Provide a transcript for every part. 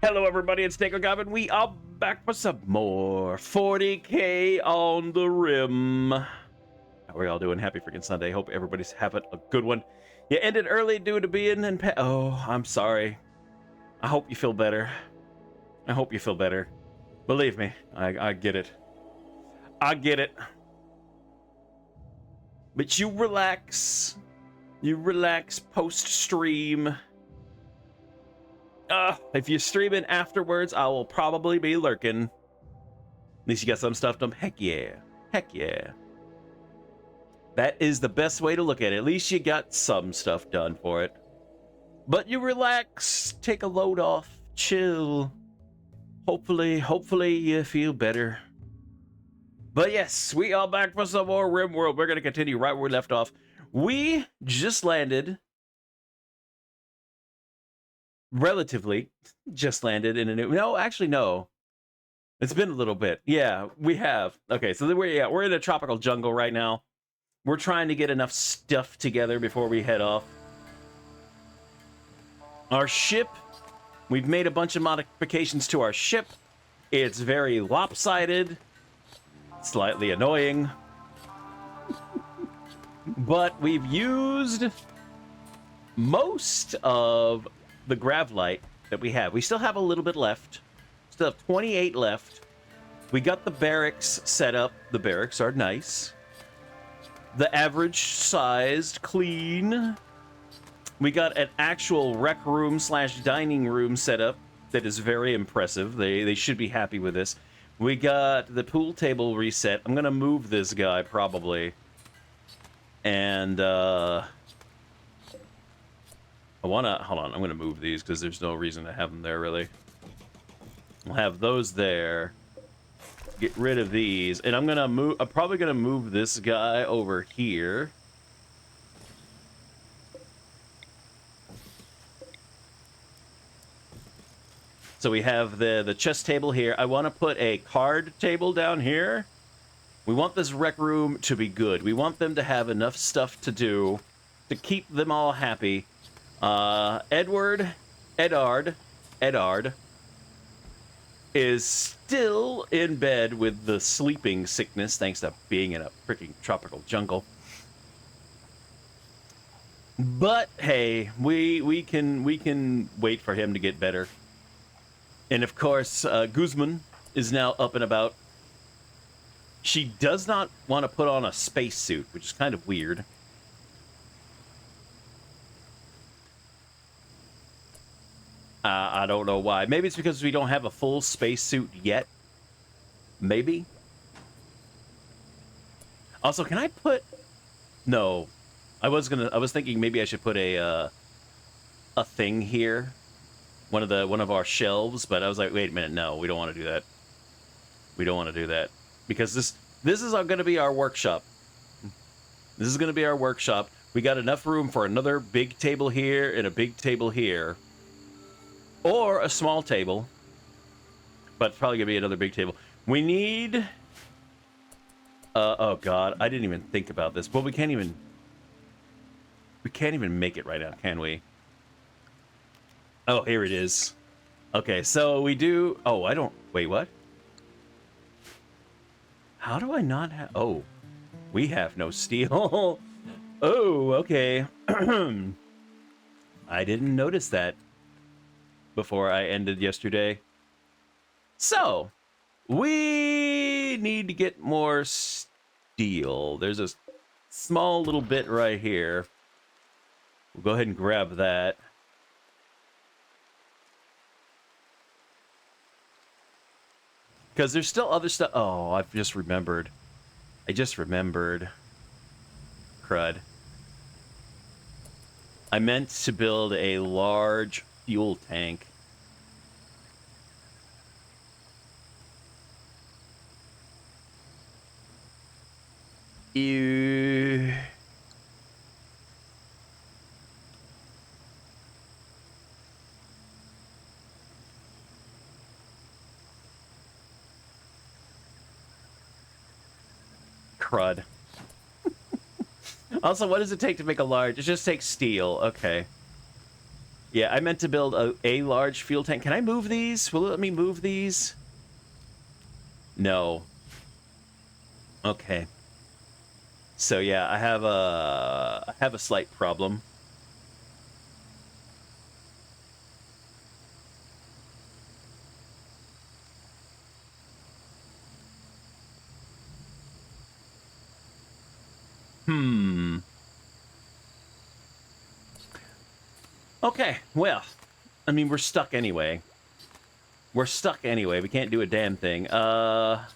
Hello everybody, it's Nico Goblin. We are back for some more 40k on the rim. How are y'all doing? Happy freaking Sunday. Hope everybody's having a good one. You ended early due to being in oh, I'm sorry. I hope you feel better. I hope you feel better. Believe me, I get it. I get it. But you relax. You relax post-stream. If you're streaming afterwards, I will probably be lurking. At least you got some stuff done. Heck yeah. Heck yeah. That is the best way to look at it. At least you got some stuff done for it. But you relax, take a load off, chill. Hopefully you feel better. But yes, we are back for some more RimWorld. We're going to continue right where we left off. We just landed. Relatively just landed in a new... No, actually, no. It's been a little bit. Yeah, we have. Okay, so we're in a tropical jungle right now. We're trying to get enough stuff together before we head off. Our ship, we've made a bunch of modifications to our ship. It's very lopsided, slightly annoying. But we've used most of the gravlite that we have. We still have a little bit left. Still have 28 left. We got the barracks set up. The barracks are nice. The average sized, clean. We got an actual rec room / dining room set up that is very impressive. They should be happy with this. We got the pool table reset. I'm gonna move this guy probably. And hold on, I'm gonna move these because there's no reason to have them there really. We'll have those there. Get rid of these, and I'm probably gonna move this guy over here. So we have the chess table here. I want to put a card table down here. We want this rec room to be good. We want them to have enough stuff to do to keep them all happy. Edard is still in bed with the sleeping sickness thanks to being in a freaking tropical jungle. But hey, we can wait for him to get better. And of course, Guzman is now up and about. She does not want to put on a spacesuit, which is kind of weird. I don't know why. Maybe it's because we don't have a full spacesuit yet. Maybe. Also, can I put... No. I was thinking maybe I should put a thing here. One of our shelves, but I was like, wait a minute, no, we don't want to do that. We don't want to do that. Because this is going to be our workshop. This is going to be our workshop. We got enough room for another big table here and a big table here. Or a small table. But it's probably going to be another big table. We need... oh god, I didn't even think about this. But we can't even make it right now, can we? Oh, here it is. Okay, so we do... Oh, I don't... Wait, what? How do I not have... Oh, we have no steel. Oh, okay. I didn't notice that before I ended yesterday. So, we need to get more steel. There's a small little bit right here. We'll go ahead and grab that. Because there's still other stuff. Oh, I've just remembered. I just remembered. Crud. I meant to build a large fuel tank. Ew. Crud. Also, what does it take to make a large? It just takes steel. Okay. Yeah, I meant to build a large fuel tank. Can I move these? Will it let me move these? No. Okay. So yeah, I have a slight problem. Hmm. Okay, well, I mean, we're stuck anyway. We're stuck anyway. We can't do a damn thing. Oh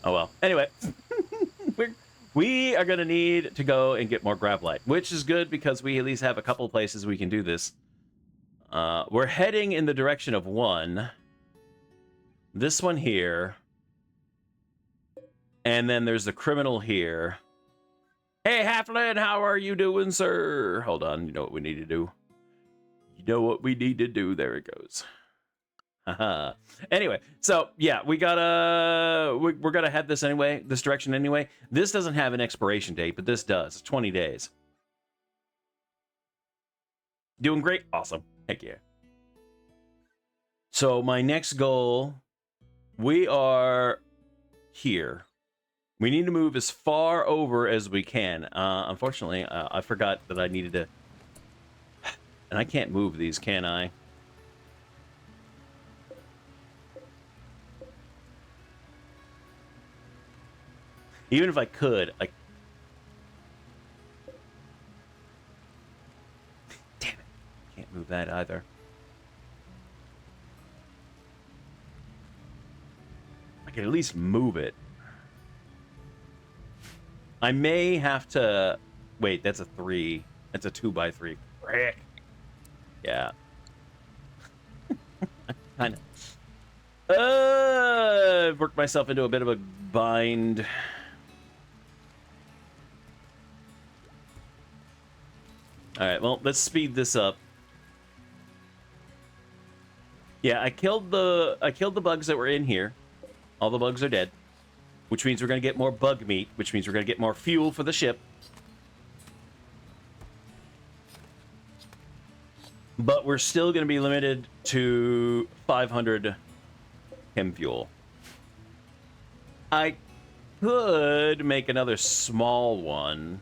well. Anyway, we are gonna need to go and get more gravelite, which is good because we at least have a couple places we can do this. We're heading in the direction of one. This one here. And then there's the criminal here. Hey, Halfling, how are you doing, sir? Hold on, you know what we need to do. You know what we need to do. There it goes. Haha. Anyway, so yeah, we're gonna head this anyway, this direction anyway. This doesn't have an expiration date, but this does. It's 20 days. Doing great. Awesome. Heck yeah. So my next goal, we are here. We need to move as far over as we can. Unfortunately, I forgot that I needed to... And I can't move these, can I? Even if I could, I... Damn it. Can't move that either. I can at least move it. I may have to... Wait, that's a 3. That's a 2x3. Frick. Yeah. Kind of. I've worked myself into a bit of a bind. All right, well, let's speed this up. Yeah, I killed the bugs that were in here. All the bugs are dead, which means we're going to get more bug meat, which means we're going to get more fuel for the ship. But we're still going to be limited to 500 chem fuel. I could make another small one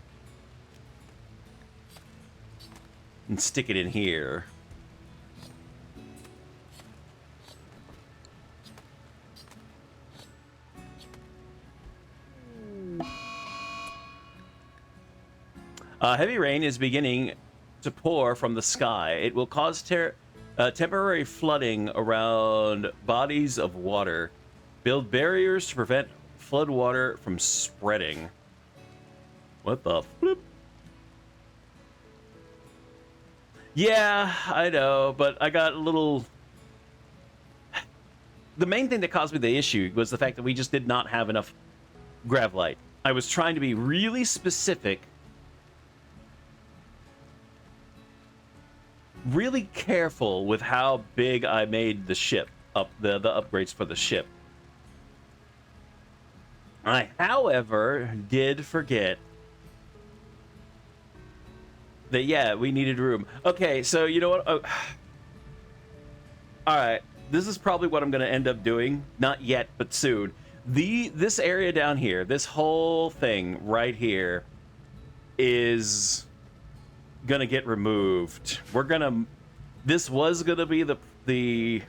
and stick it in here. Heavy rain is beginning to pour from the sky. It will cause temporary flooding around bodies of water. Build barriers to prevent flood water from spreading. What the flip? Yeah, I know, but I got a little... The main thing that caused me the issue was the fact that we just did not have enough gravlite. I was trying to be really specific, really careful with how big I made the ship, the upgrades for the ship. I, however, did forget that, yeah, we needed room. Okay, so you know what? Oh. All right, this is probably what I'm going to end up doing. Not yet, but soon. This area down here, this whole thing right here, is gonna get removed. We're gonna... This was gonna be the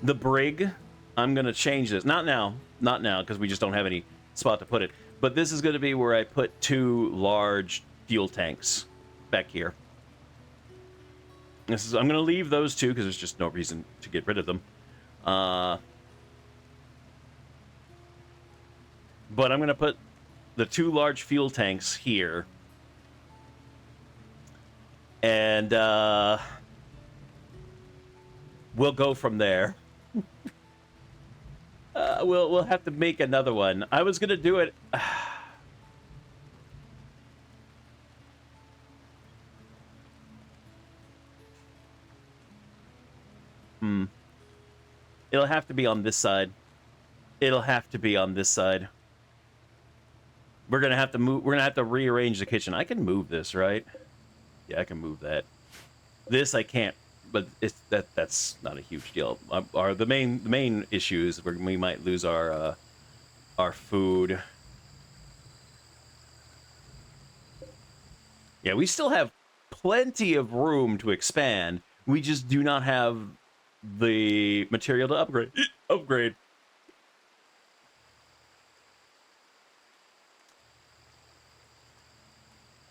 brig. I'm gonna change this. Not now, because we just don't have any spot to put it. But this is gonna be where I put 2 large fuel tanks back here. I'm gonna leave those 2 because there's just no reason to get rid of them. But I'm gonna put the 2 large fuel tanks here. And we'll go from there. We'll have to make another one. I was gonna do it. It'll it'll have to be on this side. It'll have to be on this side. We're gonna have to move. We're gonna have to rearrange the kitchen. I can move this, right? Yeah, I can move that. This I can't, but that's not a huge deal. The main issue is we might lose our food. Yeah, we still have plenty of room to expand. We just do not have the material to upgrade.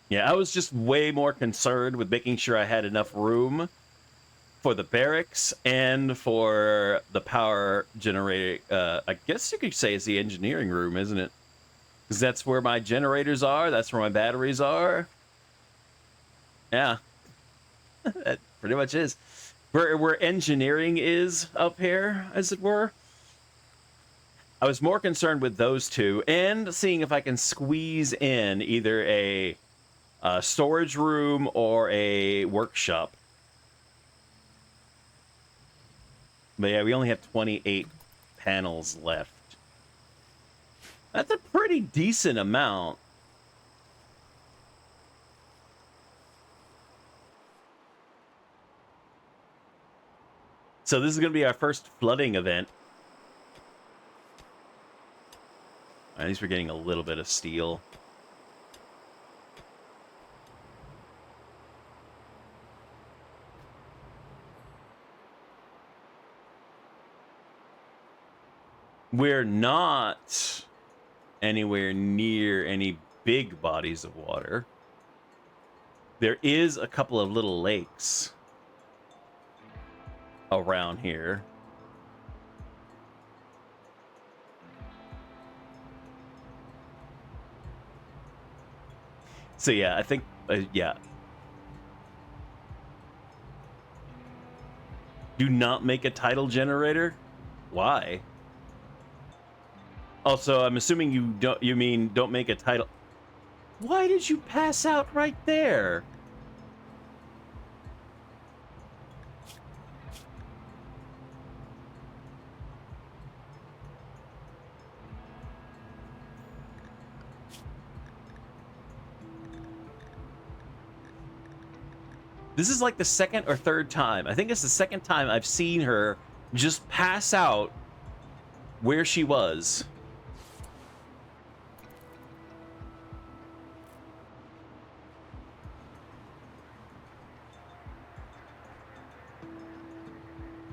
Yeah, I was just way more concerned with making sure I had enough room for the barracks and for the power generator. I guess you could say it's the engineering room, isn't it? Because that's where my generators are. That's where my batteries are. Yeah, that pretty much is. Where engineering is up here, as it were. I was more concerned with those two and seeing if I can squeeze in either a storage room or a workshop. But yeah, we only have 28 panels left. That's a pretty decent amount. So this is going to be our first flooding event. At least we're getting a little bit of steel. We're not anywhere near any big bodies of water. There is a couple of little lakes around here. So yeah, I think, yeah. Do not make a tidal generator? Why? Also, I'm assuming you mean don't make a tidal. Why did you pass out right there? This is like the second or third time. I think it's the second time I've seen her just pass out where she was.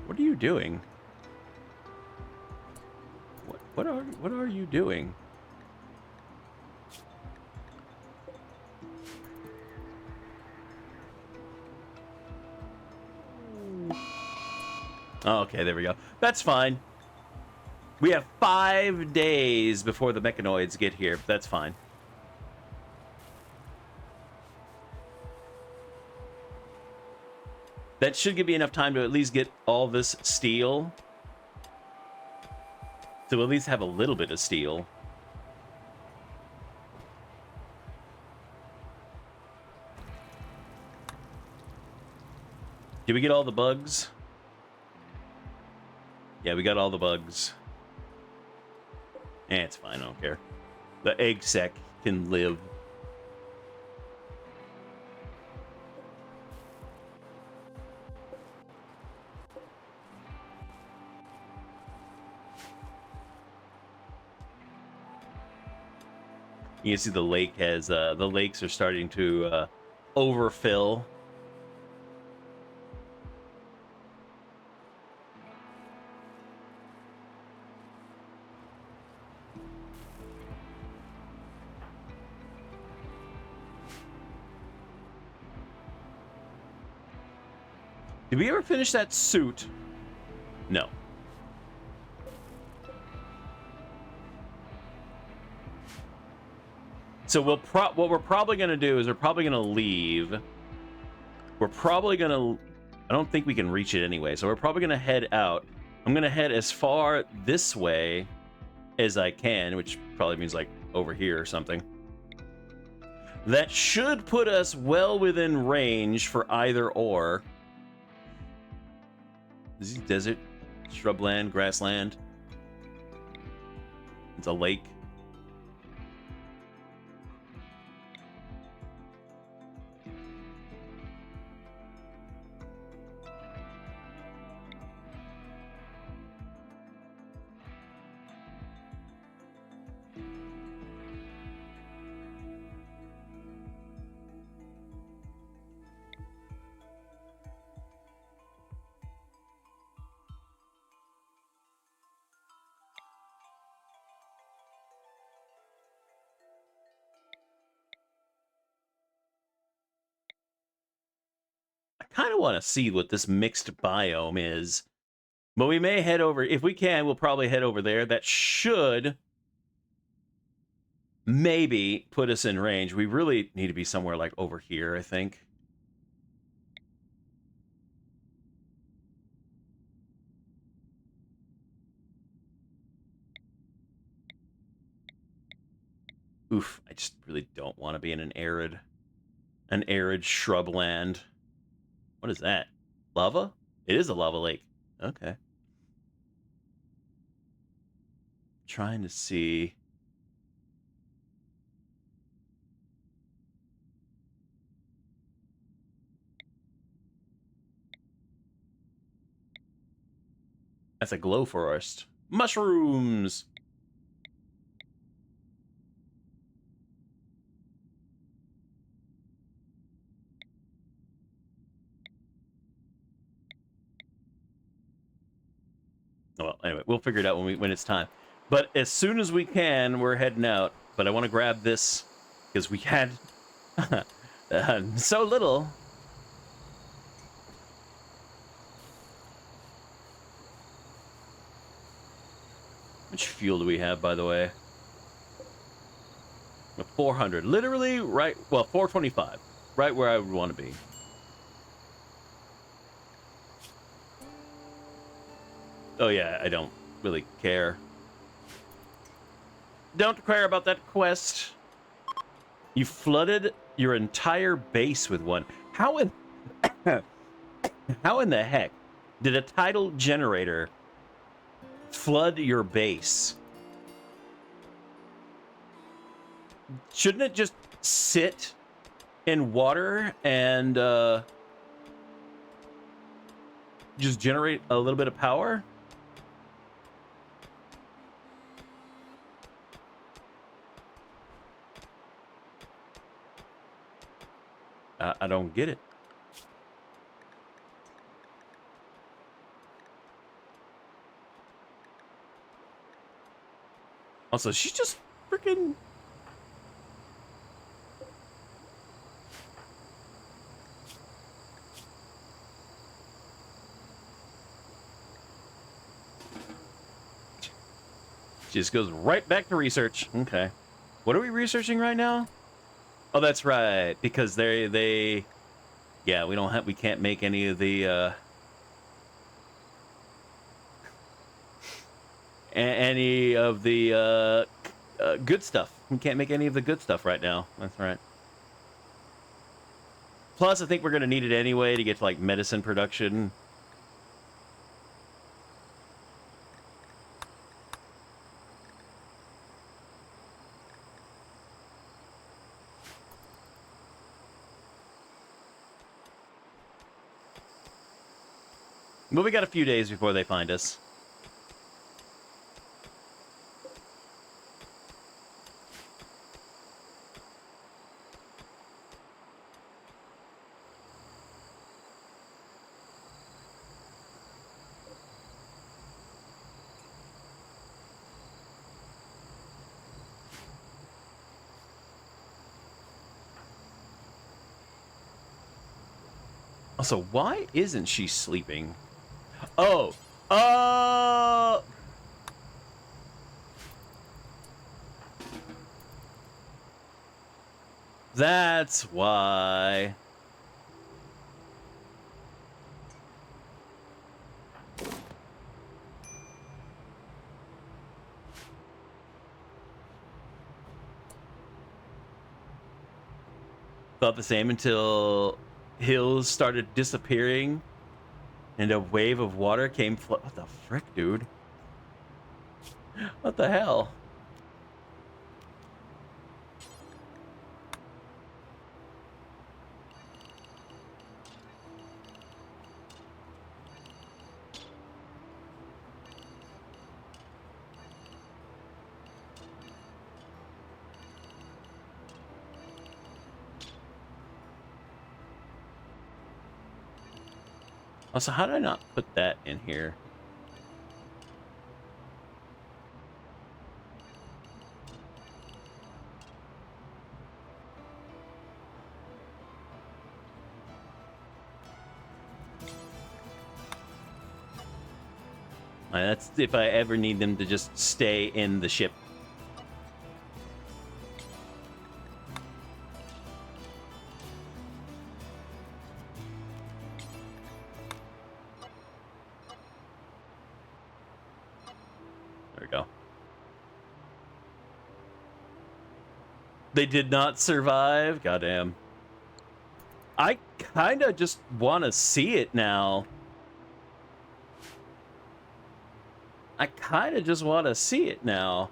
What are you doing? What are you doing? Oh, okay, there we go. That's fine. We have 5 days before the Mechanoids get here. That's fine. That should give me enough time to at least get all this steel. To at least have a little bit of steel. Did we get all the bugs? Yeah, we got all the bugs. It's fine, I don't care. The egg sac can live. You can see the lake has, the lakes are starting to overfill. Did we ever finish that suit? No. So what we're probably going to do is we're probably going to leave. We're probably going to... I don't think we can reach it anyway, so we're probably going to head out. I'm going to head as far this way as I can, which probably means like over here or something. That should put us well within range for either or. Is he desert? Shrubland, grassland. It's a lake. Kind of want to see what this mixed biome is, but we may head over. If we can, we'll probably head over there. That should maybe put us in range. We really need to be somewhere like over here, I think. Oof, I just really don't want to be in an arid shrubland. What is that? Lava? It is a lava lake. Okay. Trying to see. That's a glow forest. Mushrooms! Well, anyway, we'll figure it out when it's time. But as soon as we can, we're heading out. But I want to grab this because we had so little. How much fuel do we have, by the way? 400. Literally right, well, 425. Right where I would want to be. Oh yeah, I don't really care. Don't care about that quest. You flooded your entire base with one. How in how in the heck did a tidal generator flood your base? Shouldn't it just sit in water and just generate a little bit of power? I don't get it. Also, she's just freaking... She just goes right back to research. Okay. What are we researching right now? Oh, that's right. Because they... Yeah, we can't make any of the, good stuff. We can't make any of the good stuff right now. That's right. Plus, I think we're going to need it anyway to get to, like, medicine production. But we got a few days before they find us. Also, why isn't she sleeping? Oh! That's why. Thought the same until hills started disappearing And a wave of water came what the frick, dude? What the hell? Also, how did I not put that in here? That's if I ever need them to just stay in the ship. There we go. They did not survive? Goddamn. I kind of just want to see it now. I kind of just want to see it now.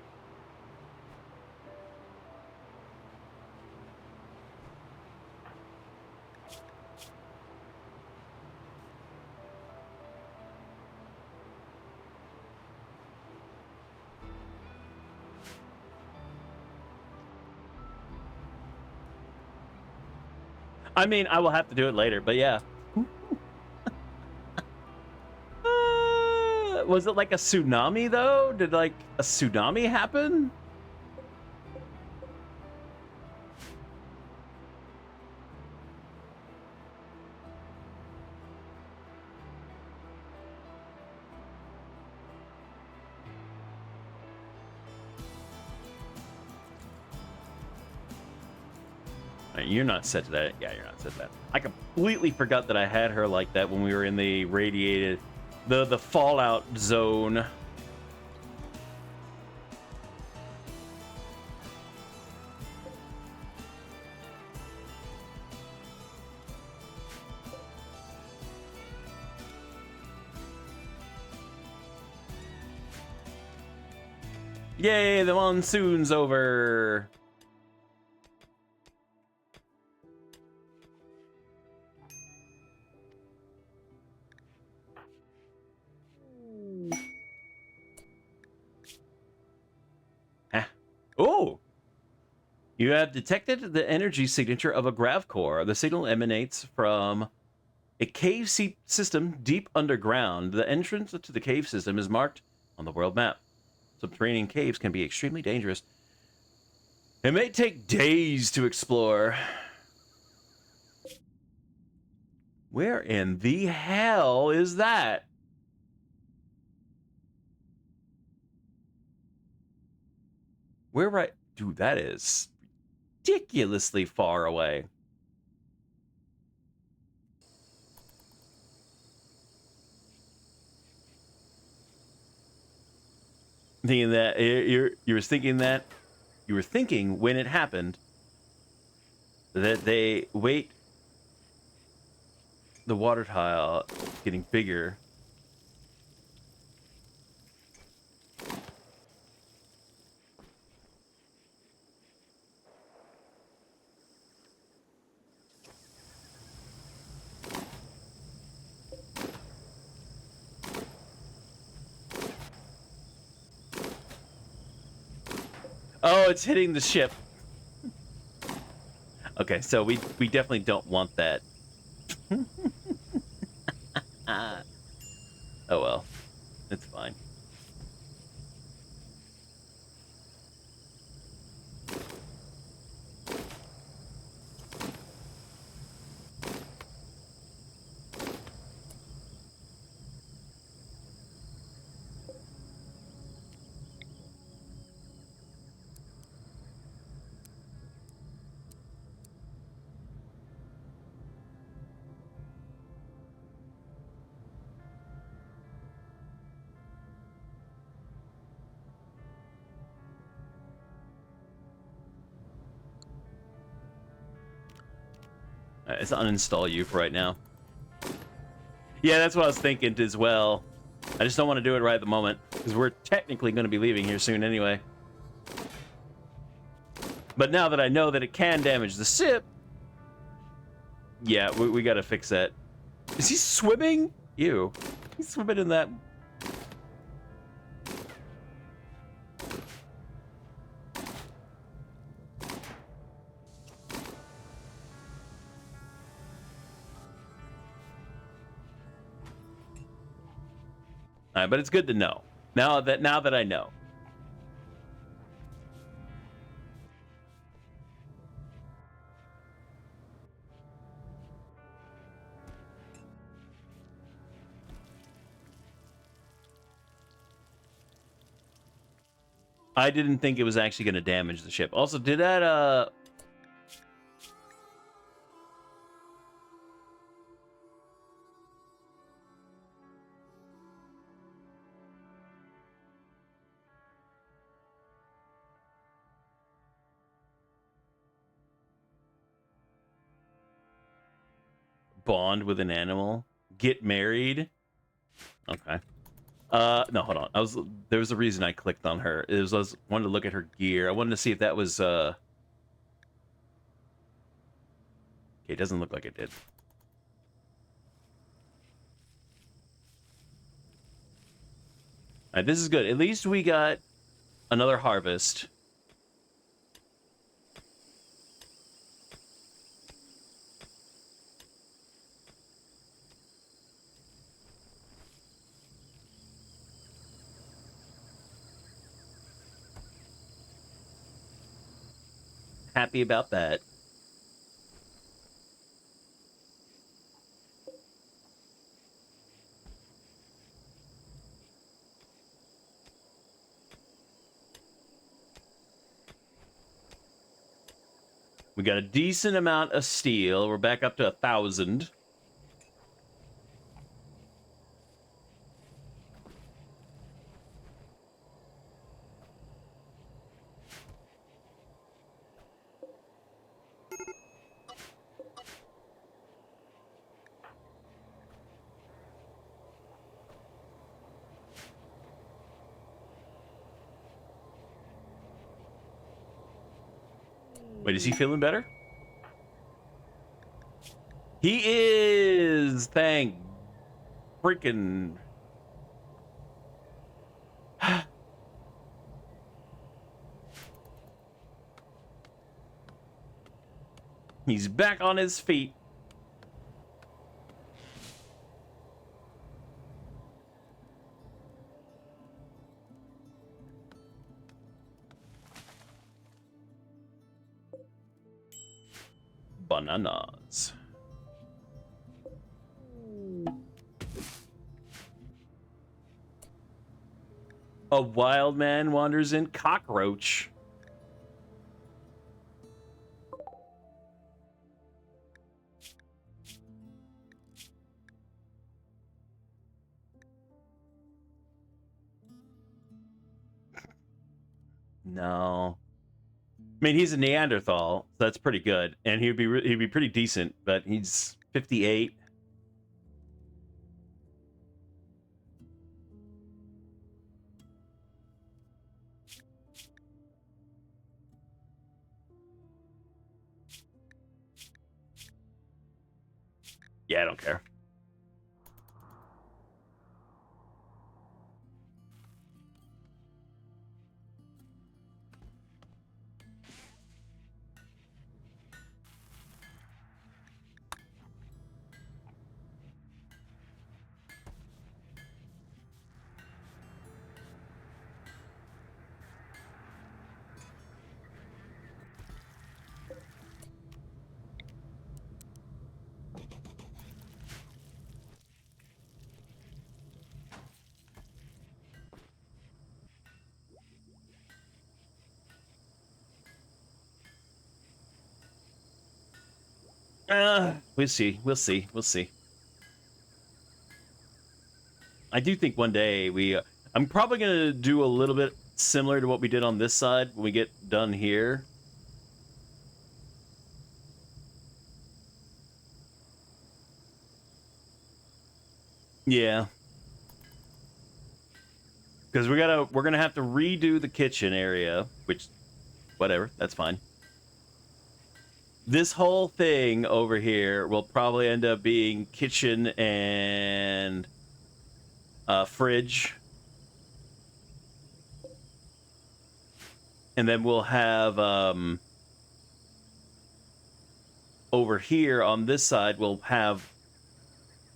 I mean, I will have to do it later, but yeah. Was it like a tsunami, though? Did, like, a tsunami happen? You're not set to that. Yeah, you're not set to that. I completely forgot that I had her like that when we were in the radiated, the fallout zone. Yay, the monsoon's over. Oh! You have detected the energy signature of a grav core. The signal emanates from a cave system deep underground. The entrance to the cave system is marked on the world map. Subterranean caves can be extremely dangerous. It may take days to explore. Where in the hell is that? Where right... Dude, that is ridiculously far away. Thinking that... You were thinking that... You were thinking when it happened that they wait the water tile getting bigger. Oh, it's hitting the ship. Okay, so we definitely don't want that. Oh well, it's fine. Let's uninstall you for right now. Yeah, that's what I was thinking as well. I just don't want to do it right at the moment, because we're technically going to be leaving here soon anyway. But now that I know that it can damage the ship, yeah, we got to fix that. Is he swimming? Ew. He's swimming in that. All right, but it's good to know. Now that I know. I didn't think it was actually going to damage the ship. Also, did that bond with an animal? Get married? Okay. No, hold on. There was a reason I clicked on her. I wanted to look at her gear. I wanted to see if that was okay, it doesn't look like it did. All right, this is good. At least we got another harvest. Happy about that. We got a decent amount of steel. We're back up to 1,000. Wait, is he feeling better? He is! Thank freaking... He's back on his feet. Bananas. A wild man wanders in. Cockroach. No. I mean, he's a Neanderthal, so that's pretty good, and he'd be pretty decent. But he's 58. Yeah, I don't care. We'll see. We'll see. We'll see. I do think one day I'm probably gonna do a little bit similar to what we did on this side when we get done here. Yeah. Because we're gonna have to redo the kitchen area, which, whatever, that's fine. This whole thing over here will probably end up being kitchen and fridge. And then we'll have over here on this side, we'll have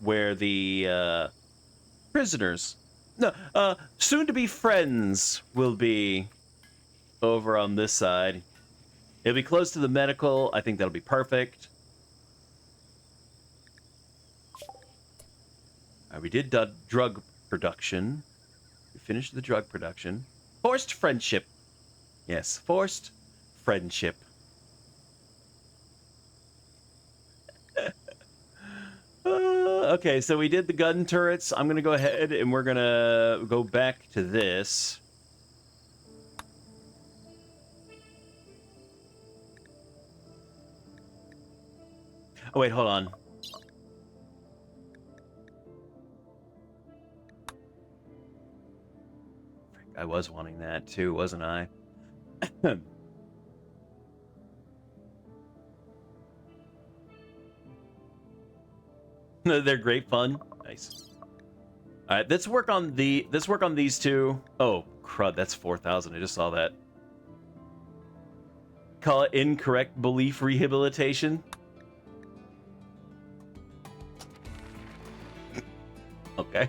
where the prisoners, no, soon to be friends will be over on this side. It'll be close to the medical. I think that'll be perfect. We did drug production. We finished the drug production. Forced friendship. Yes, forced friendship. Okay, so we did the gun turrets. I'm going to go ahead and we're going to go back to this. Oh, wait, hold on. I was wanting that too, wasn't I? They're great fun. Nice. All right, let's work on these two. Oh, crud, that's 4,000. I just saw that. Call it incorrect belief rehabilitation. Okay.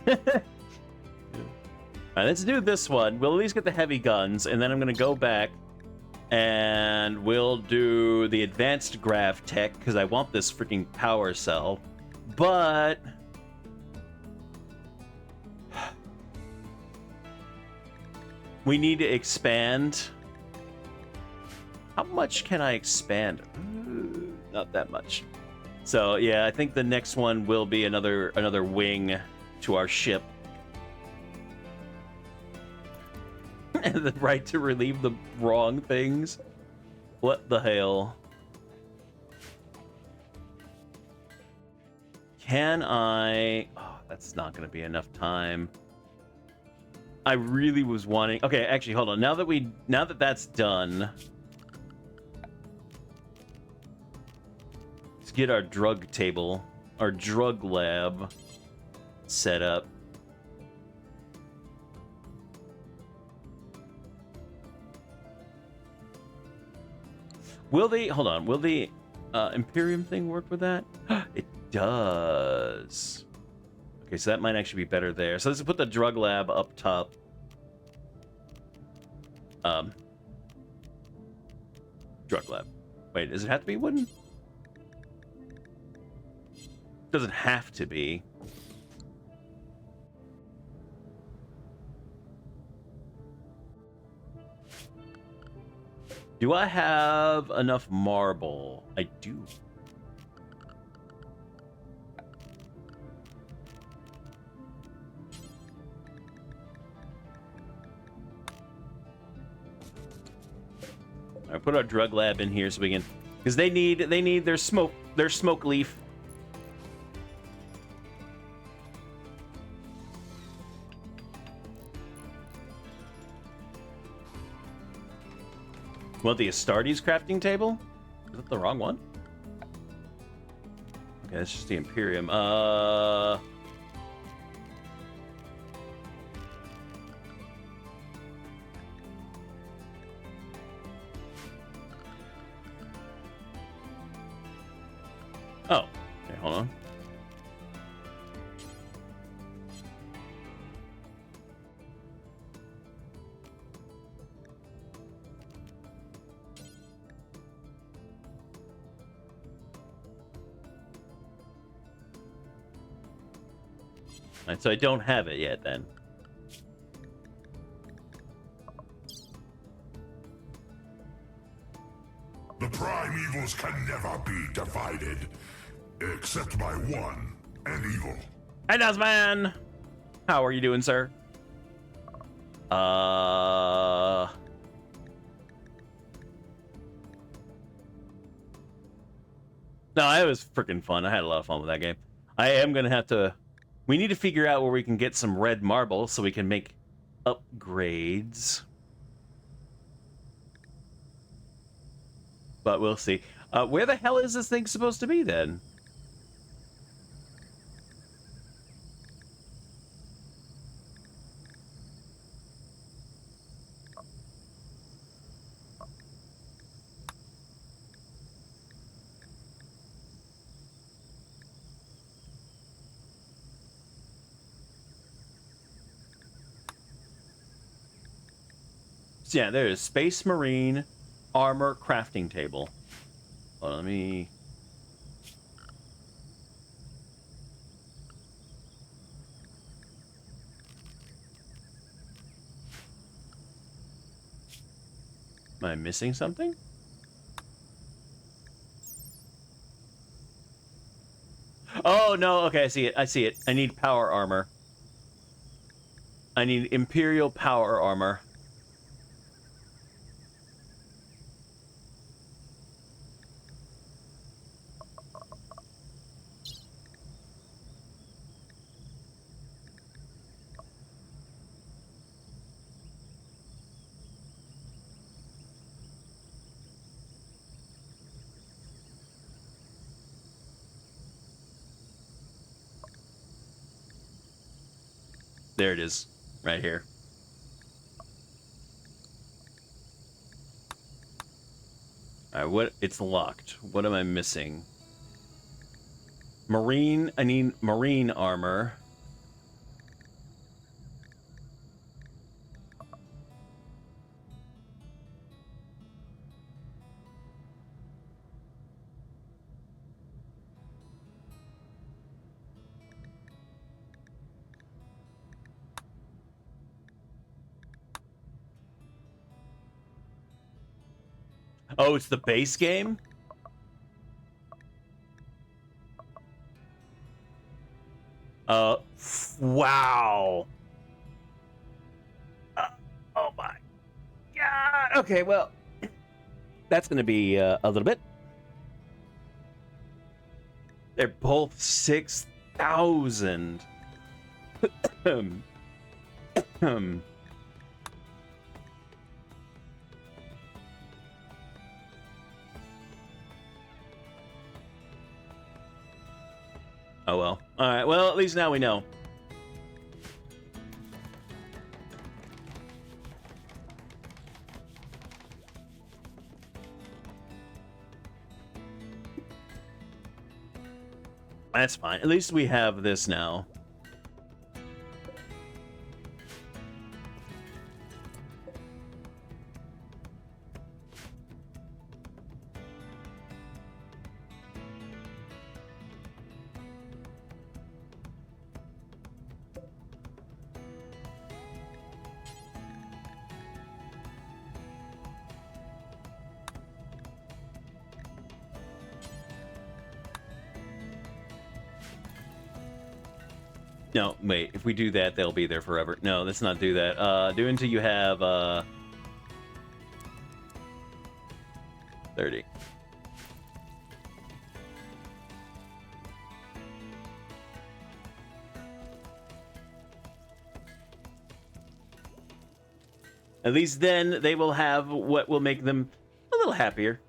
All right, let's do this one. We'll at least get the heavy guns, and then I'm going to go back and we'll do the advanced grav tech because I want this freaking power cell. But we need to expand. How much can I expand? Not that much. So yeah, I think the next one will be another wing to our ship. And the right to relieve the wrong things. What the hell? Can I... Oh, that's not going to be enough time. I really was wanting... Okay, actually, hold on. Now that that's done... Let's get our drug table, our drug lab set up. Will the... Hold on. Will the Imperium thing work with that? It does. Okay, so that might actually be better there. So let's put the drug lab up top. Drug lab. Wait, does it have to be wooden? Doesn't have to be. Do I have enough marble? I do. I put our drug lab in here so we can, because they need their smoke leaf. Want the Astartes crafting table? Is that the wrong one? Okay, that's just the Imperium. Oh. Okay, hold on. Alright, so I don't have it yet then. The primevals can never be divided, except by one, an evil. Hey, Dustman! How are you doing, sir? No, it was freaking fun. I had a lot of fun with that game. I am gonna have to We need to figure out where we can get some red marble so we can make upgrades. But we'll see. Where the hell is this thing supposed to be then? So yeah, there is Space Marine Armor Crafting Table. Hold on, let me... Am I missing something? Oh, no, okay, I see it, I see it. I need power armor. I need Imperial power armor. There it is, right here. Alright, what? It's locked. What am I missing? Marine, I need marine armor. Oh, it's the base game? Wow. Oh my god. Okay, well, that's going to be a little bit. They're both 6,000. Oh well. Alright, well, at least now we know. That's fine. At least we have this now. No, wait. If we do that, they'll be there forever. No, let's not do that. Do until you have 30. At least then they will have what will make them a little happier.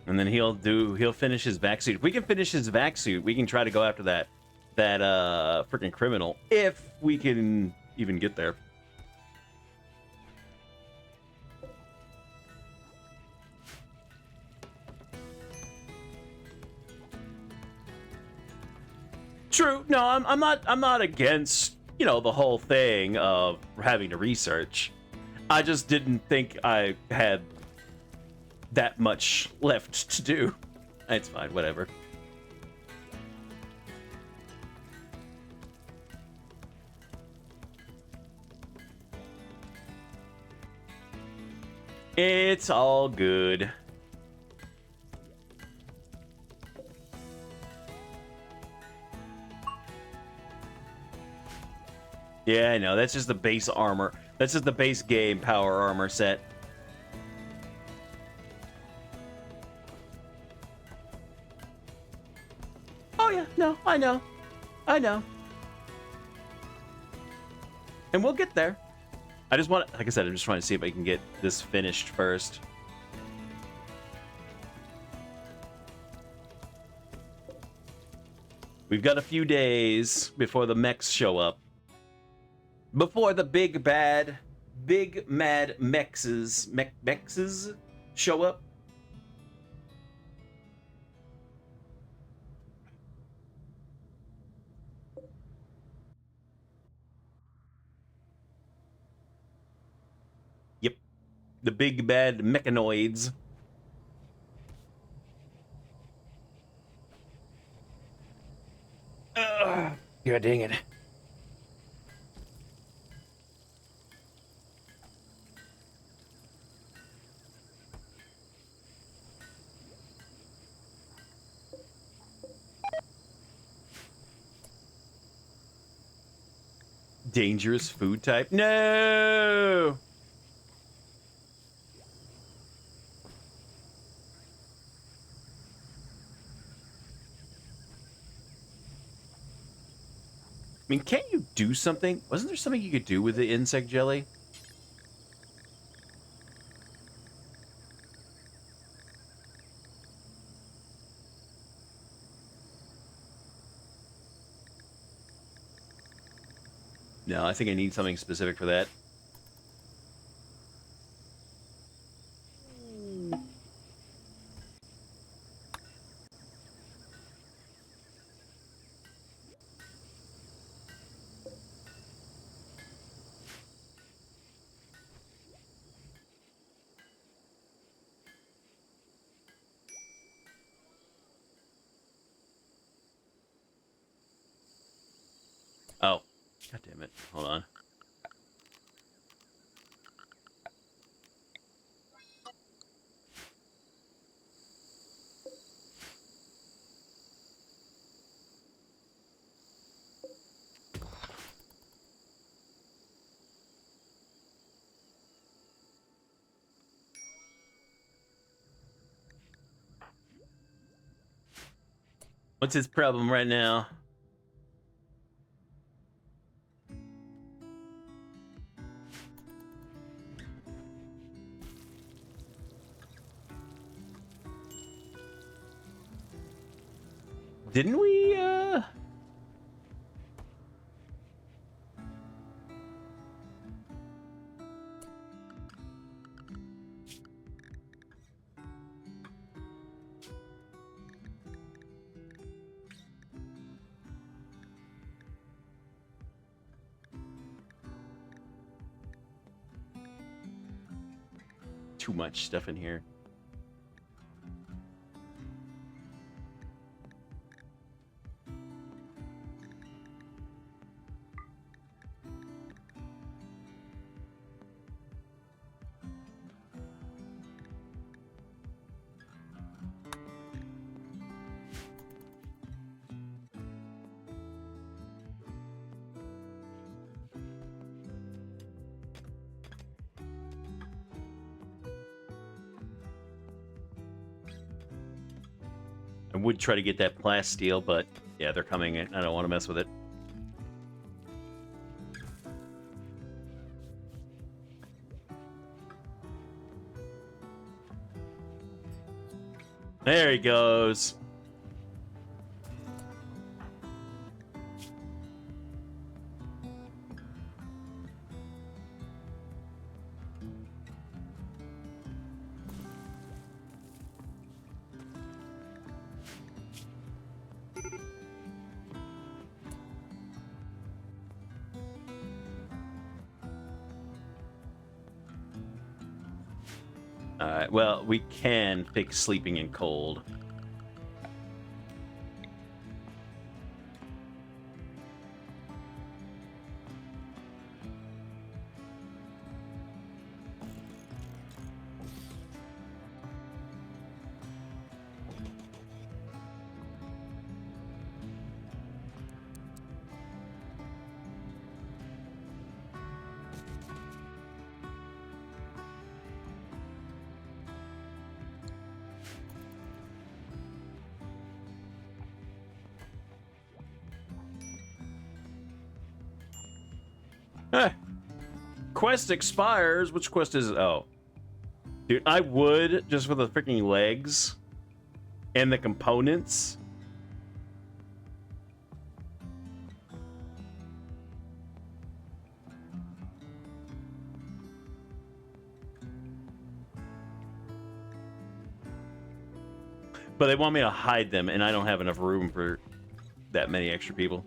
And then he'll finish his vac suit. If we can finish his vac suit, we can try to go after that freaking criminal, if we can even get there. True. No, I'm not against, you know, the whole thing of having to research. I just didn't think I had that much left to do. It's fine, whatever. It's all good. Yeah, I know. That's just the base armor. This is the base game power armor set. Oh yeah, no, I know. I know. And we'll get there. I just want, like I said, I'm just trying to see if I can get this finished first. We've got a few days before the mechs show up. Before the big mad mexes show up. Yep. The big bad mechanoids. God dang it. Dangerous food type? No! I mean, can't you do something? Wasn't there something you could do with the insect jelly? No, I think I need something specific for that. Oh, god damn it. Hold on. What's his problem right now? Didn't we, Too much stuff in here. I would try to get that plasteel, but yeah, they're coming in. I don't want to mess with it. There he goes. Alright, well, we can fix sleeping in cold. Eh, quest expires. Which quest is it? Oh. Dude, I would, just for the freaking legs and the components. But they want me to hide them, and I don't have enough room for that many extra people.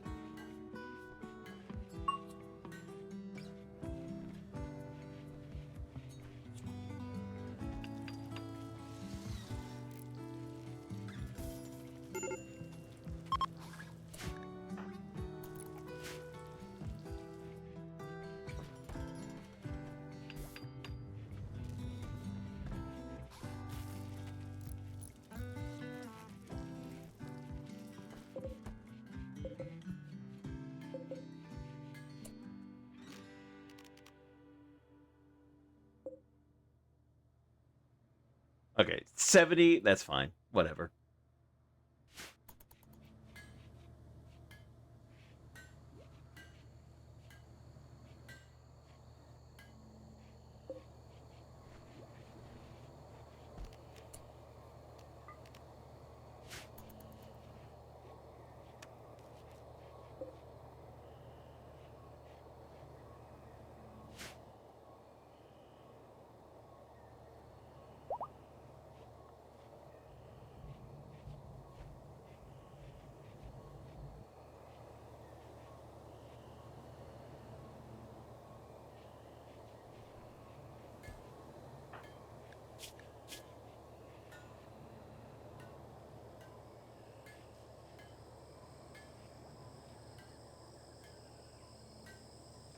Okay, 70, that's fine. Whatever.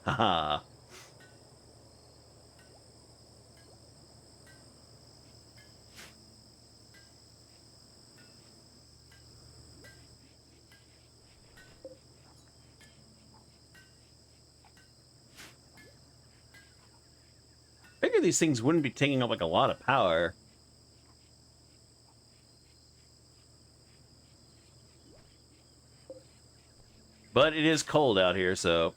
Haha. Figure these things wouldn't be taking up like a lot of power. But it is cold out here, so...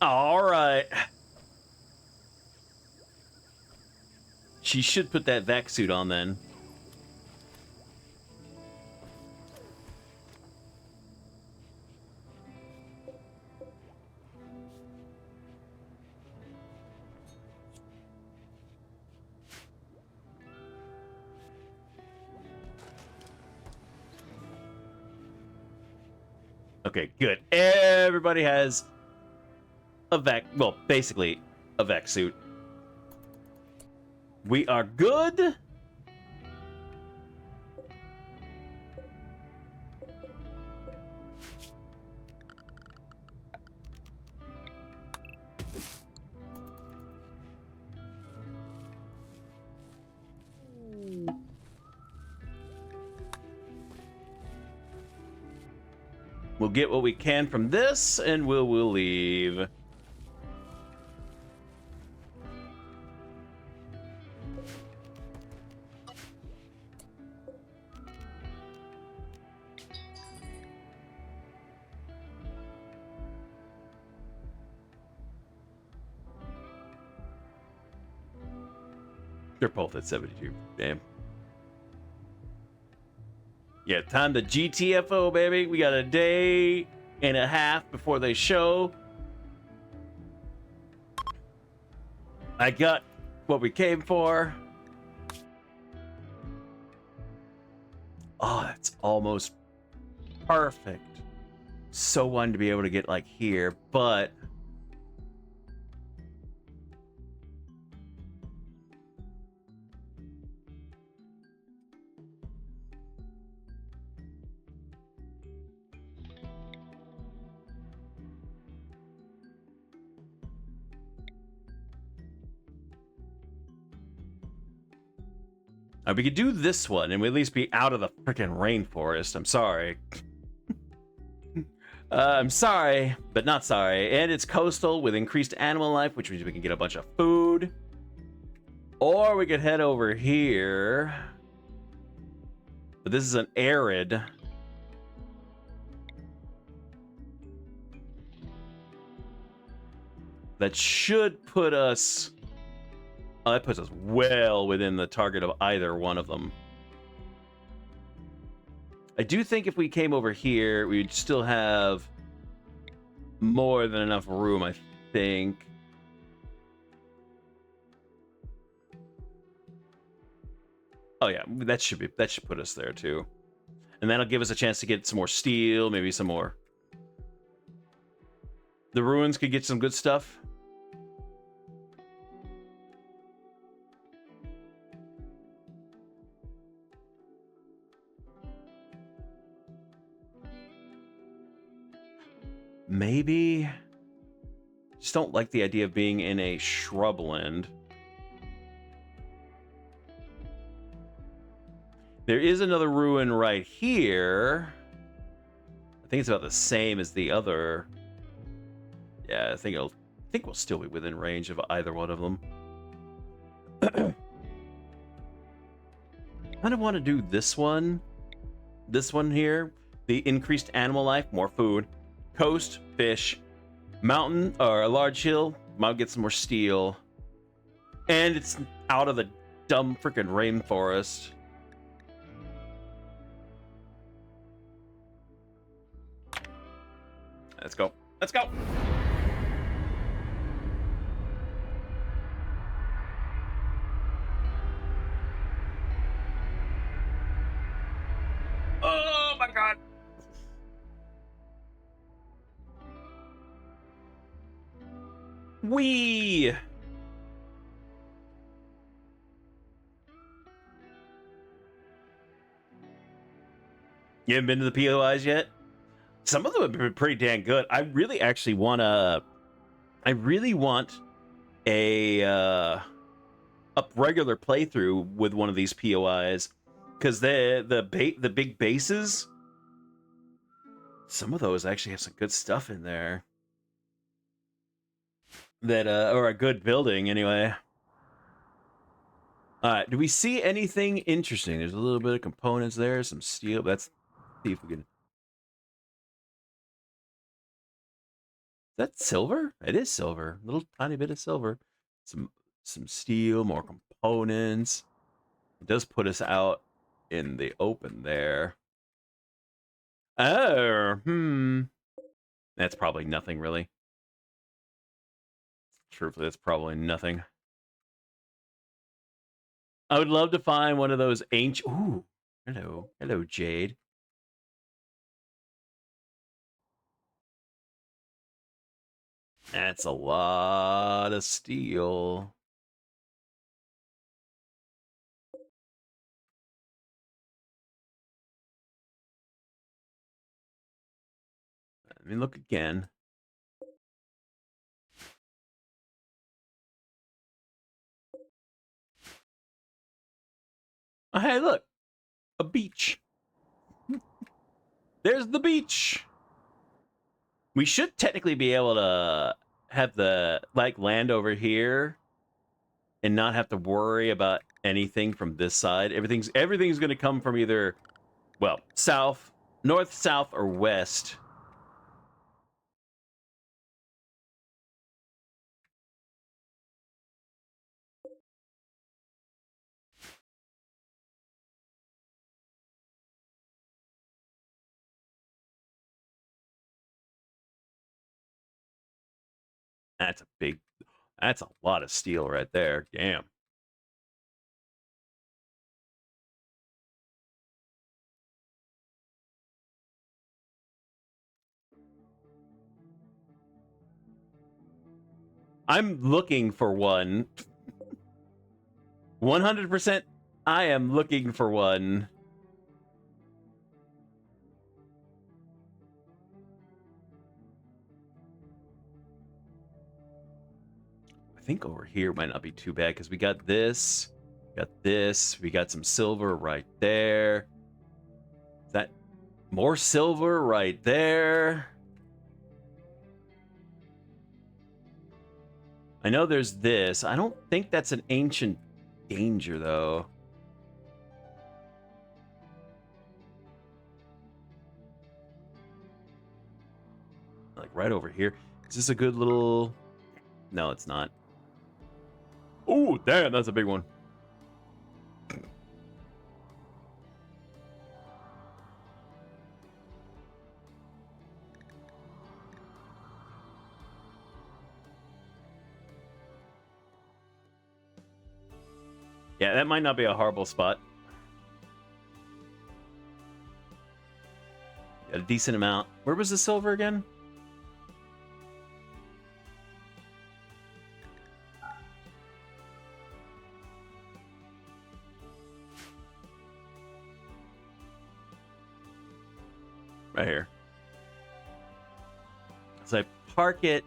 All right. She should put that vac suit on then. Okay, good. Everybody has a vac... Well, basically, a vac suit. We are good. We'll get what we can from this, and we'll leave. They're both at 72. Damn. Yeah, time to GTFO, baby. We got a day and a half before they show. I got what we came for. Oh, that's almost perfect. So wanted to be able to get like here, but... we could do this one and we'd at least be out of the freaking rainforest. I'm sorry. I'm sorry, but not sorry. And it's coastal with increased animal life, which means we can get a bunch of food. Or we could head over here. But this is an arid. That should put us... Oh, that puts us well within the target of either one of them. I do think if we came over here, we'd still have more than enough room, I think. Oh yeah, that should put us there too. And that'll give us a chance to get some more steel, maybe some more. The ruins could get some good stuff. Maybe. Just don't like the idea of being in a shrubland. There is another ruin right here. I think it's about the same as the other. Yeah, I think we'll still be within range of either one of them. I kind of want to do this one. This one here. The increased animal life, more food. Coast, fish. Mountain, or a large hill. Might get some more steel. And it's out of the dumb freaking rainforest. Let's go. Let's go. Oh my god. Wee. You haven't been to the POIs yet? Some of them have been pretty dang good. I really actually want a regular playthrough with one of these POIs, because the big bases, some of those actually have some good stuff in there that or a good building anyway. All right, do we see anything interesting? There's a little bit of components there, some steel. Let's see if we can. Is that silver? It is silver. A little tiny bit of silver. Some steel, more components. It does put us out in the open there. Oh, That's probably nothing, really. Truthfully, that's probably nothing. I would love to find one of those ancient... Ooh, hello. Hello, Jade. That's a lot of steel. Let me look again. Oh, hey, look. A beach. There's the beach. We should technically be able to have the land over here and not have to worry about anything from this side. Everything's going to come from either, well, south, north, south, or west. That's a lot of steel right there. Damn. I'm looking for one. 100% I am looking for one. I think over here might not be too bad because we got this, we got some silver right there. That more silver right there. I know there's this. I don't think that's an ancient danger, though. Like right over here. Is this a good little... No, it's not. Oh, damn, that's a big one. Yeah, that might not be a horrible spot. Got a decent amount. Where was the silver again? Right here. So I park it.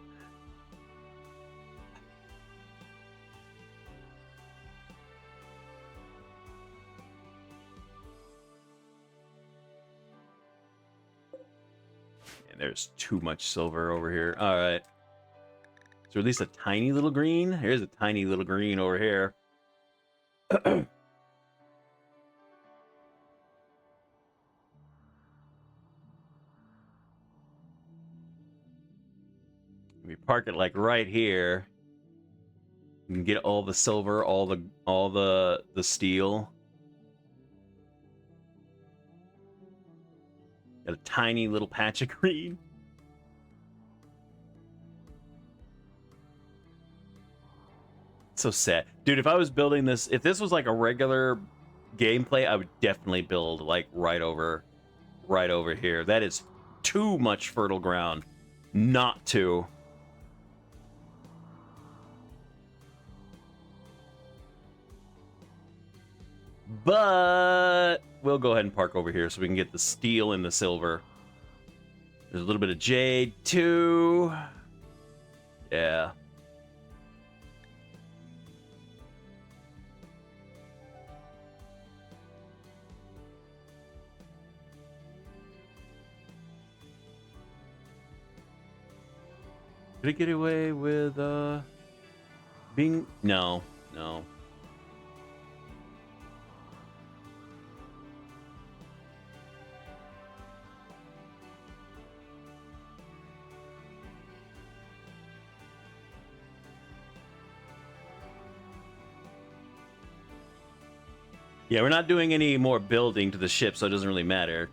And there's too much silver over here. All right. So at least a tiny little green. Here's a tiny little green over here. We park it like right here. You can get all the silver, all the steel. Got a tiny little patch of green. It's so sad. Dude, if I was building this, if this was like a regular gameplay, I would definitely build like right over here. That is too much fertile ground not to. But we'll go ahead and park over here so we can get the steel and the silver. There's a little bit of jade too. Yeah. Did it get away with being... No. Yeah, we're not doing any more building to the ship, so it doesn't really matter.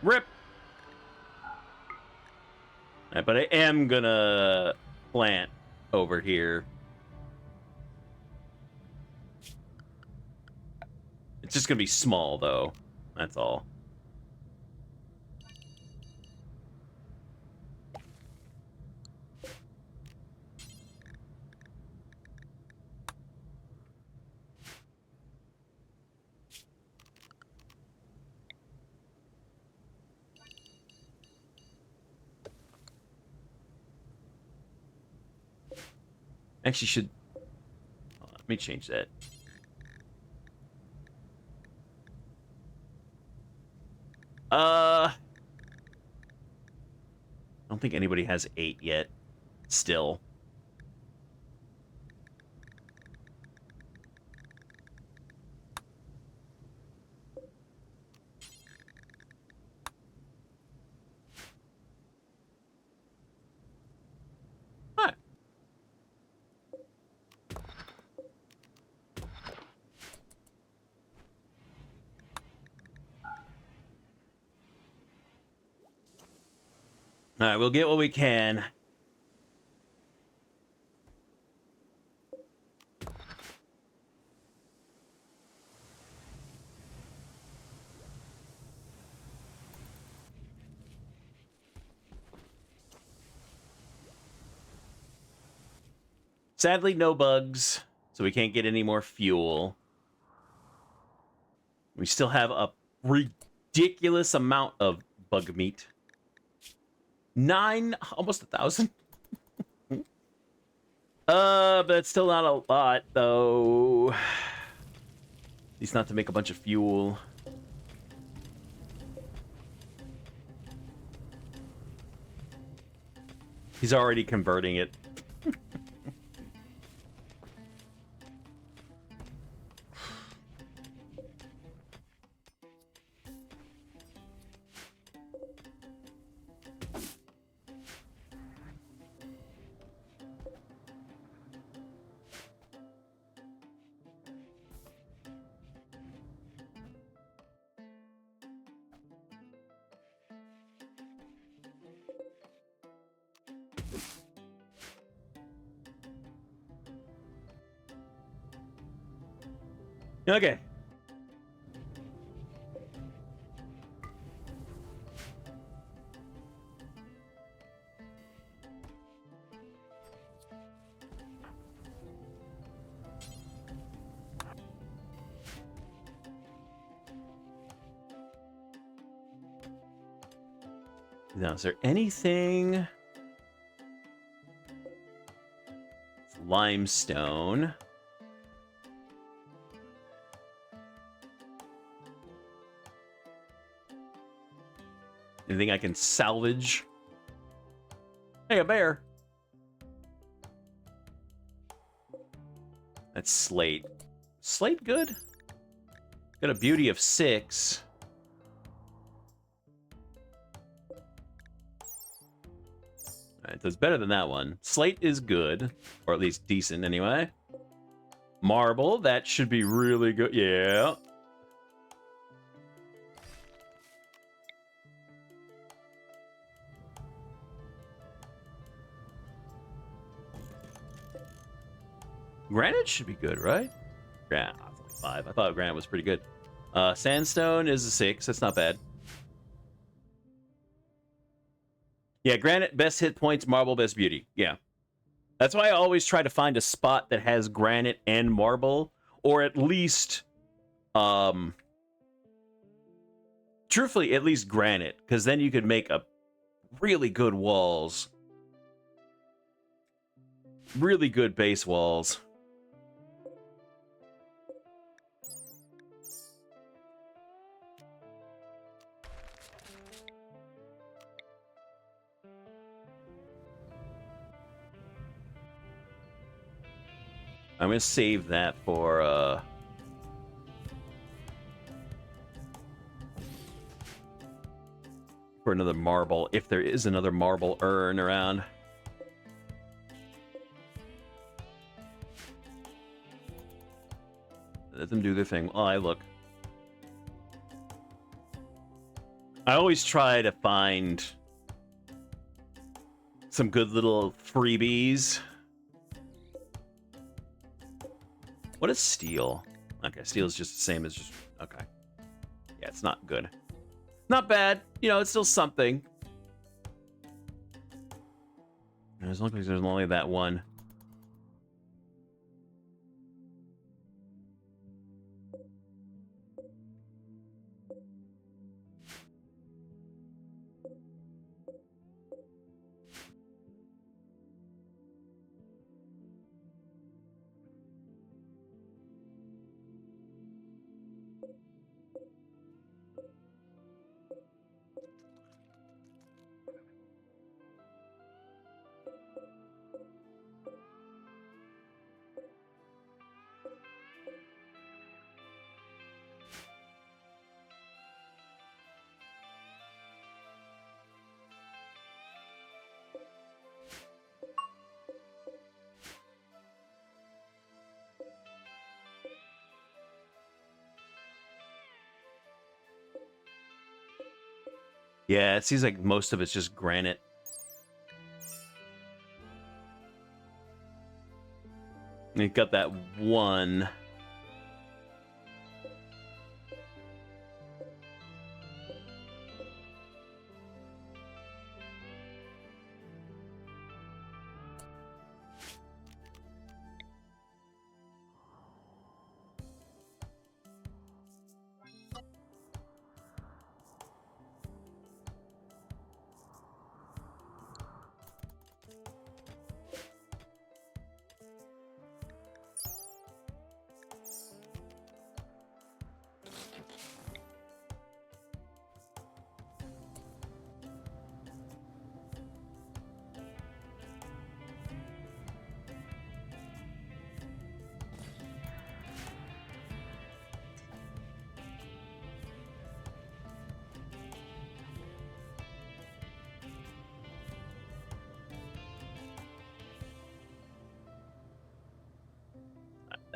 Rip! Right, but I am gonna plant over here. It's just gonna be small, though. That's all. Actually, should... Hold on, let me change that. I don't think anybody has 8 yet. Still. Huh. All right, we'll get what we can. Sadly, no bugs, so we can't get any more fuel. We still have a ridiculous amount of bug meat. 9, almost 1,000. But it's still not a lot, though. At least not to make a bunch of fuel. He's already converting it. Okay. Now, is there anything? It's limestone. Anything I can salvage? Hey, a bear. That's slate. Slate good? Got a beauty of 6. It does better than that one. Slate is good, or at least decent anyway. Marble, that should be really good. Yeah. Granite should be good, right? Yeah, it's only 5. I thought granite was pretty good. Sandstone is a 6. That's not bad. Yeah, granite, best hit points, marble, best beauty. Yeah. That's why I always try to find a spot that has granite and marble, or at least, truthfully, at least granite, because then you could make a really good walls. Really good base walls. I'm gonna save that for another marble, if there is another marble urn around. Let them do their thing. Oh, I look. I always try to find some good little freebies. What is steel? Okay, steel is just the same as just... Okay. Yeah, it's not good. Not bad. You know, it's still something. As long as there's only that one. Yeah, it seems like most of it's just granite. You've got that one.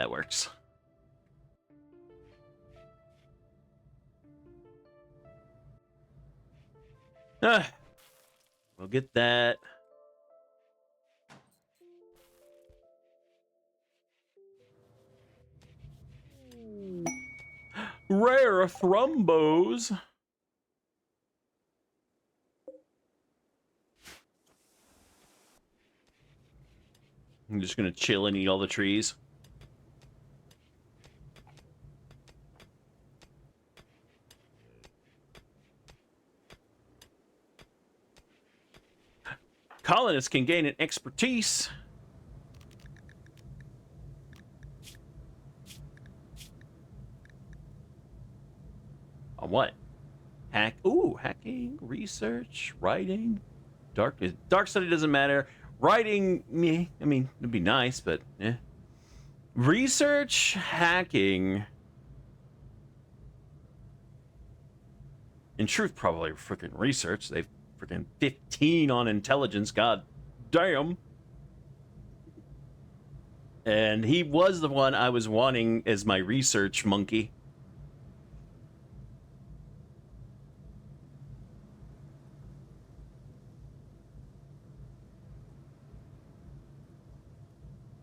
that works. We'll get that. Rare thrombos. I'm just gonna chill and eat all the trees. Colonists can gain an expertise. On what? Hacking, research, writing, dark study doesn't matter. Writing, meh, I mean, it'd be nice, but eh. Research, hacking. In truth, probably freaking research. They've freaking 15 on intelligence. God damn. And he was the one I was wanting as my research monkey.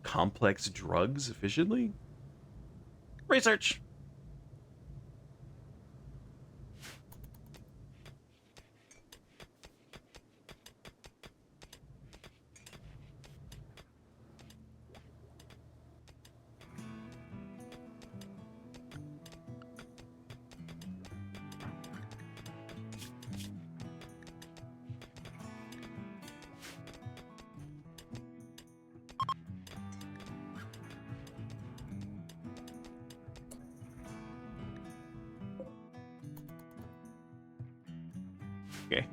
Complex drugs efficiently? Research. Okay.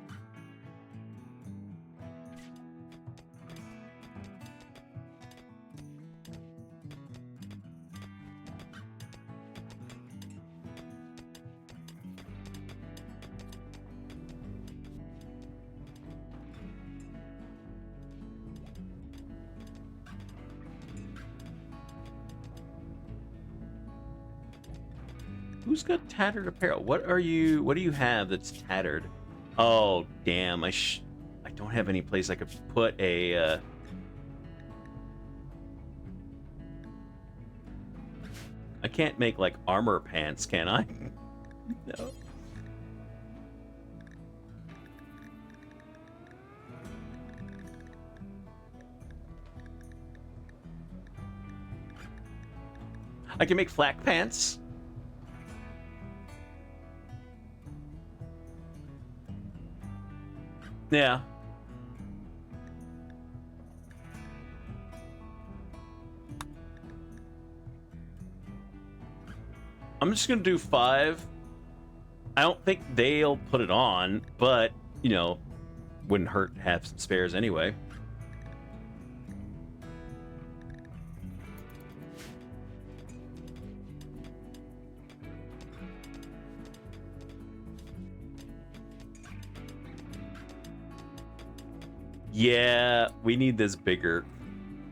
Who's got tattered apparel? What do you have that's tattered? Oh, damn. I don't have any place I could put a I can't make like armor pants, can I? No. I can make flak pants. Yeah. I'm just gonna do 5. I don't think they'll put it on, but, you know, wouldn't hurt to have some spares anyway. Yeah, we need this bigger.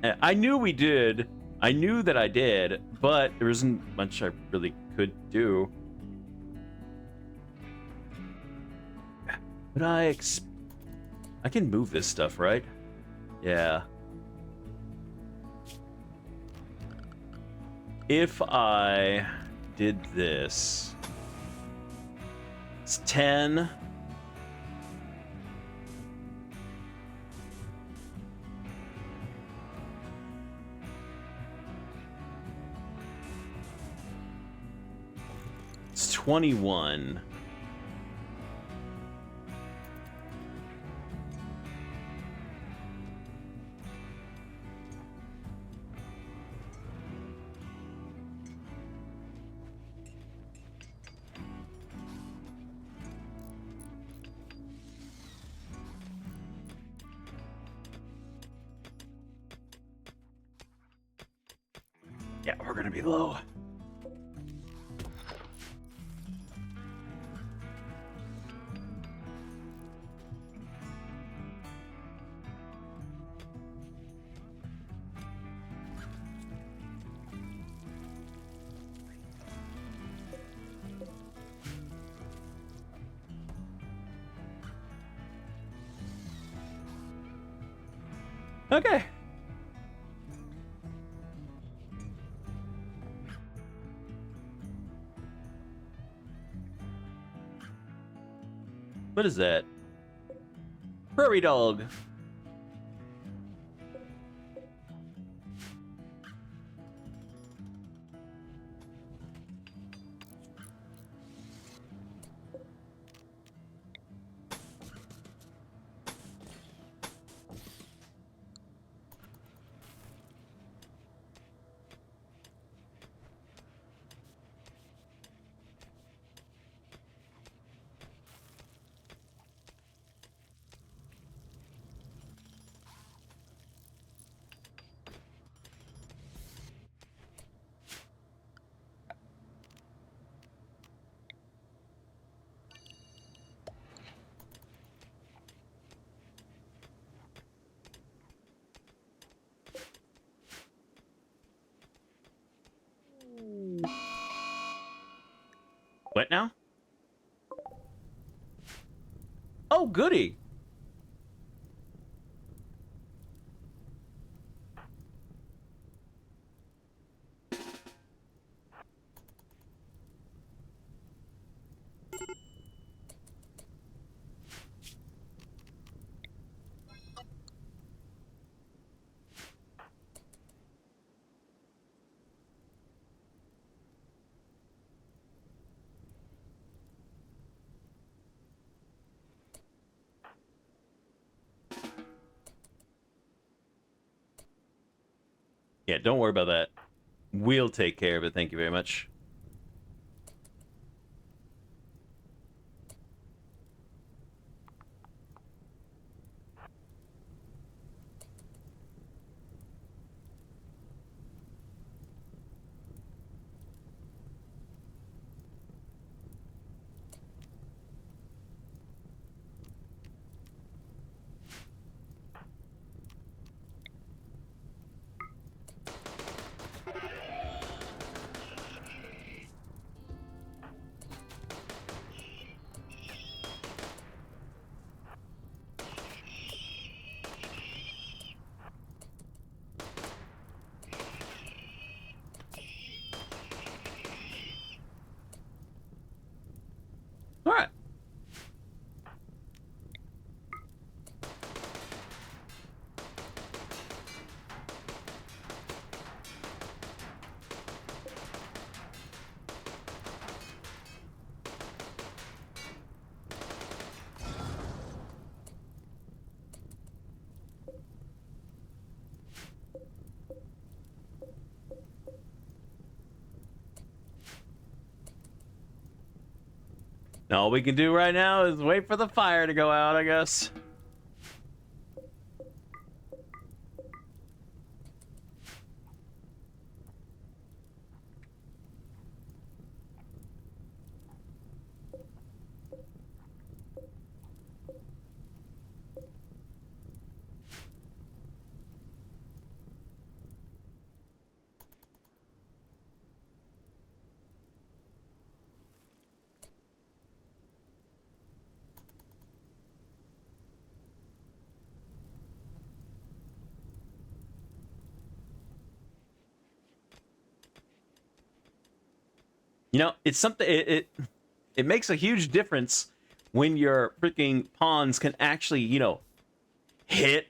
I knew we did. I knew that I did, but there isn't much I really could do. But I can move this stuff, right? Yeah. If I did this, it's 10. It's 21. Yeah, we're gonna be low. Okay. What is that? Prairie dog. What now? Oh, goody. Yeah, don't worry about that. We'll take care of it. Thank you very much. All right. Now, all we can do right now is wait for the fire to go out, I guess. You know, it's something. It makes a huge difference when your freaking pawns can actually, you know, hit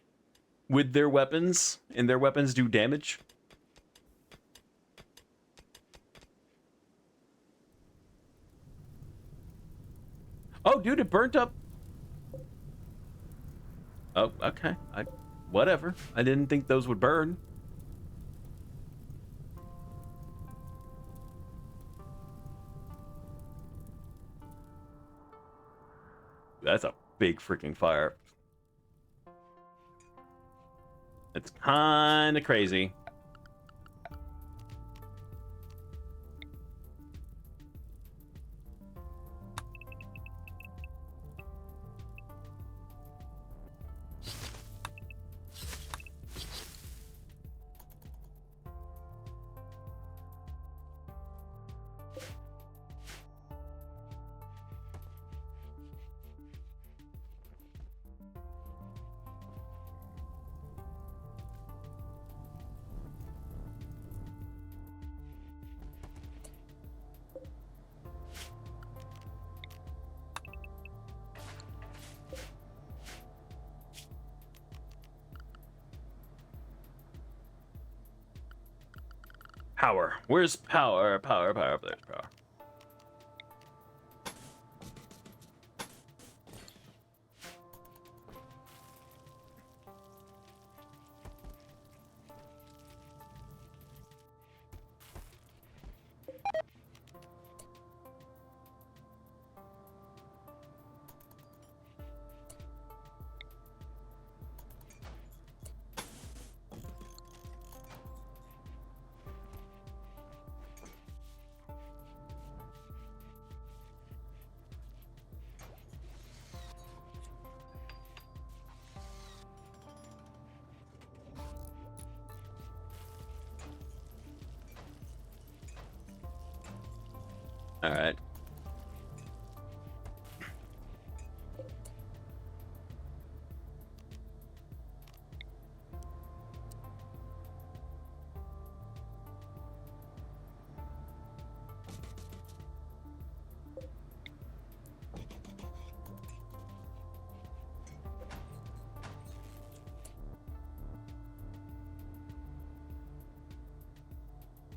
with their weapons and their weapons do damage. Oh, dude, it burnt up. Oh, okay. Whatever. I didn't think those would burn. That's a big freaking fire. It's kind of crazy. Power. Where's power? Power. There's power. All right.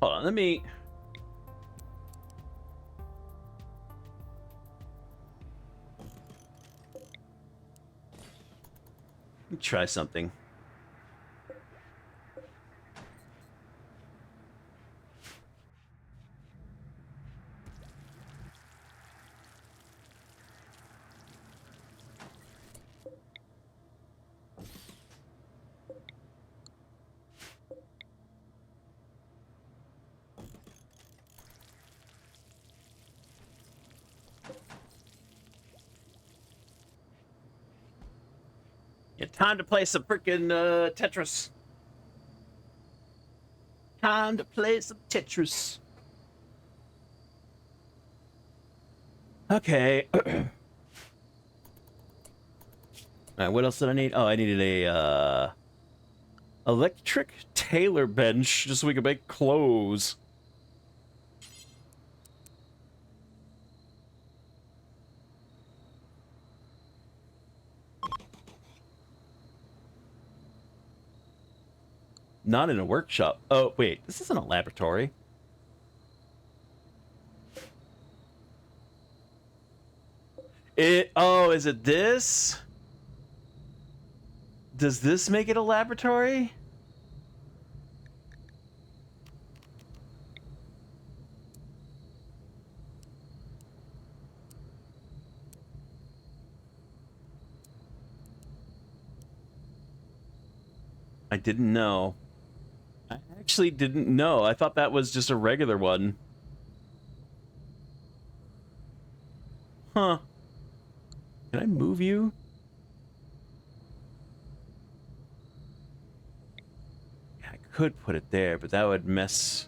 Hold on, let me try something. Yeah, time to play some freaking Tetris. Time to play some Tetris. Okay. All right, what else did I need? Oh, I needed a electric tailor bench just so we could make clothes. Not in a workshop. Oh, wait. This isn't a laboratory. Oh, is it this? Does this make it a laboratory? I didn't know. I actually didn't know. I thought that was just a regular one. Huh. Can I move you? Yeah, I could put it there, but that would mess.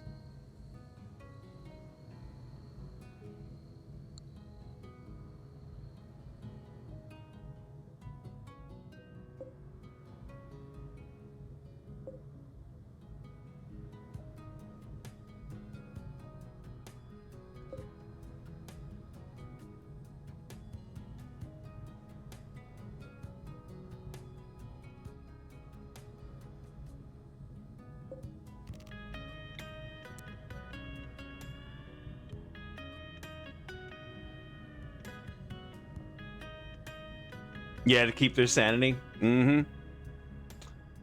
Yeah, to keep their sanity. Mm-hmm.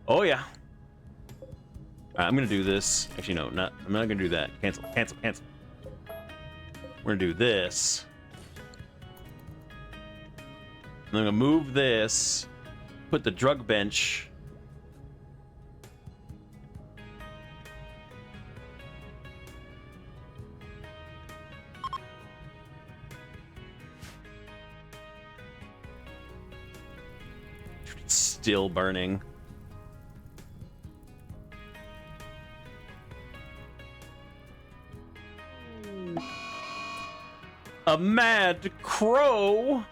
Oh, yeah. I'm gonna do this. Actually, no, not. I'm not gonna do that. Cancel. We're gonna do this. I'm gonna move this. Put the drug bench. It's still burning. A mad crow?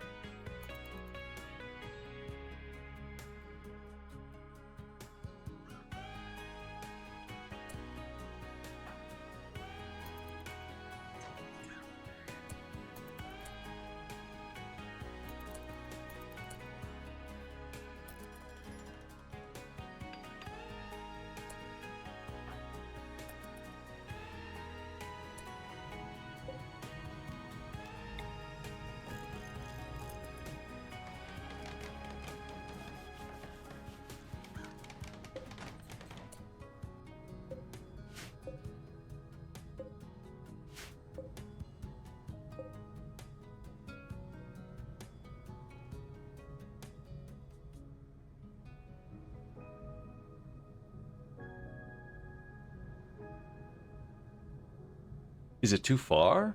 Is it too far?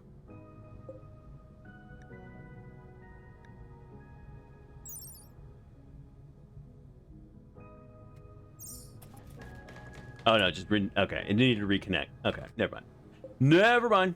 Oh no, just okay. It needed to reconnect. Okay, never mind. Never mind.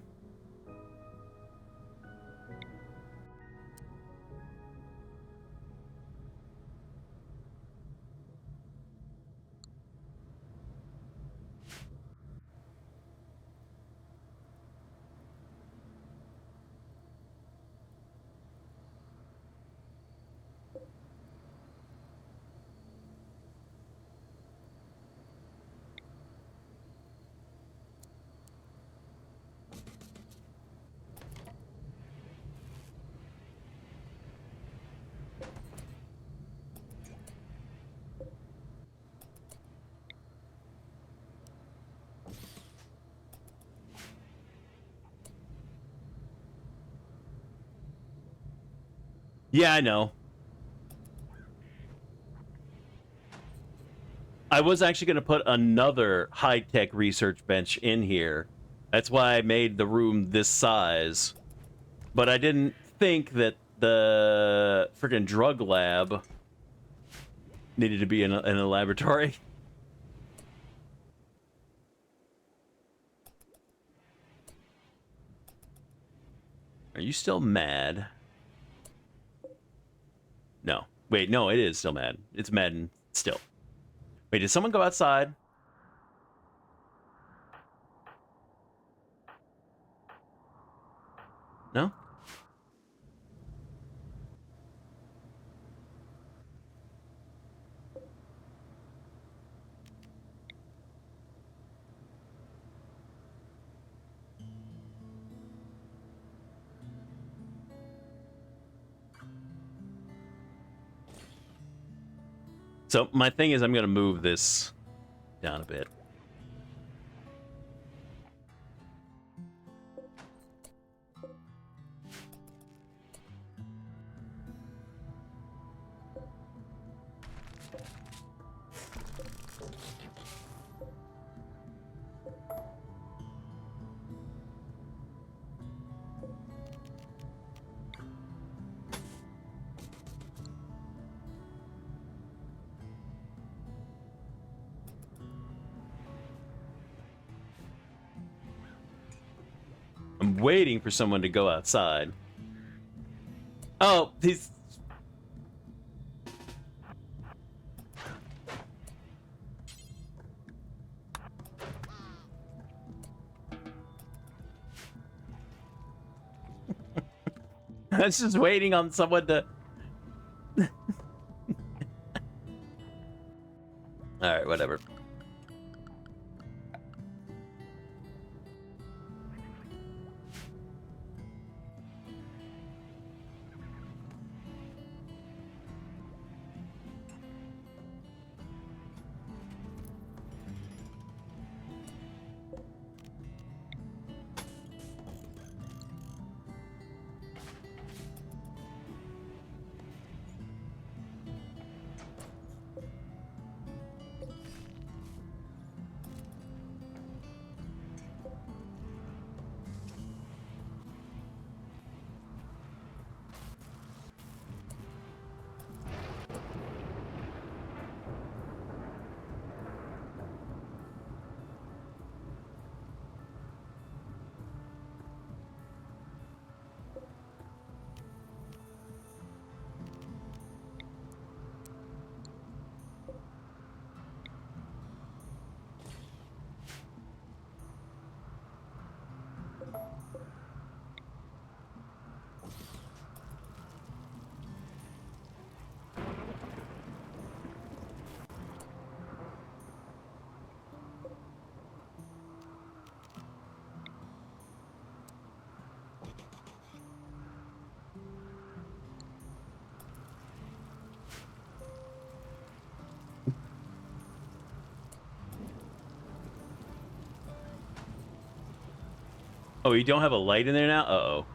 Yeah, I know. I was actually going to put another high-tech research bench in here. That's why I made the room this size. But I didn't think that the freaking drug lab needed to be in a laboratory. Are you still mad? No. Wait, no, it is still mad. It's mad still. Wait, did someone go outside? No? So my thing is I'm going to move this down a bit. I'm waiting for someone to go outside. Oh, he's... I was just waiting on someone to... Alright, whatever. Oh, you don't have a light in there now? Uh-oh.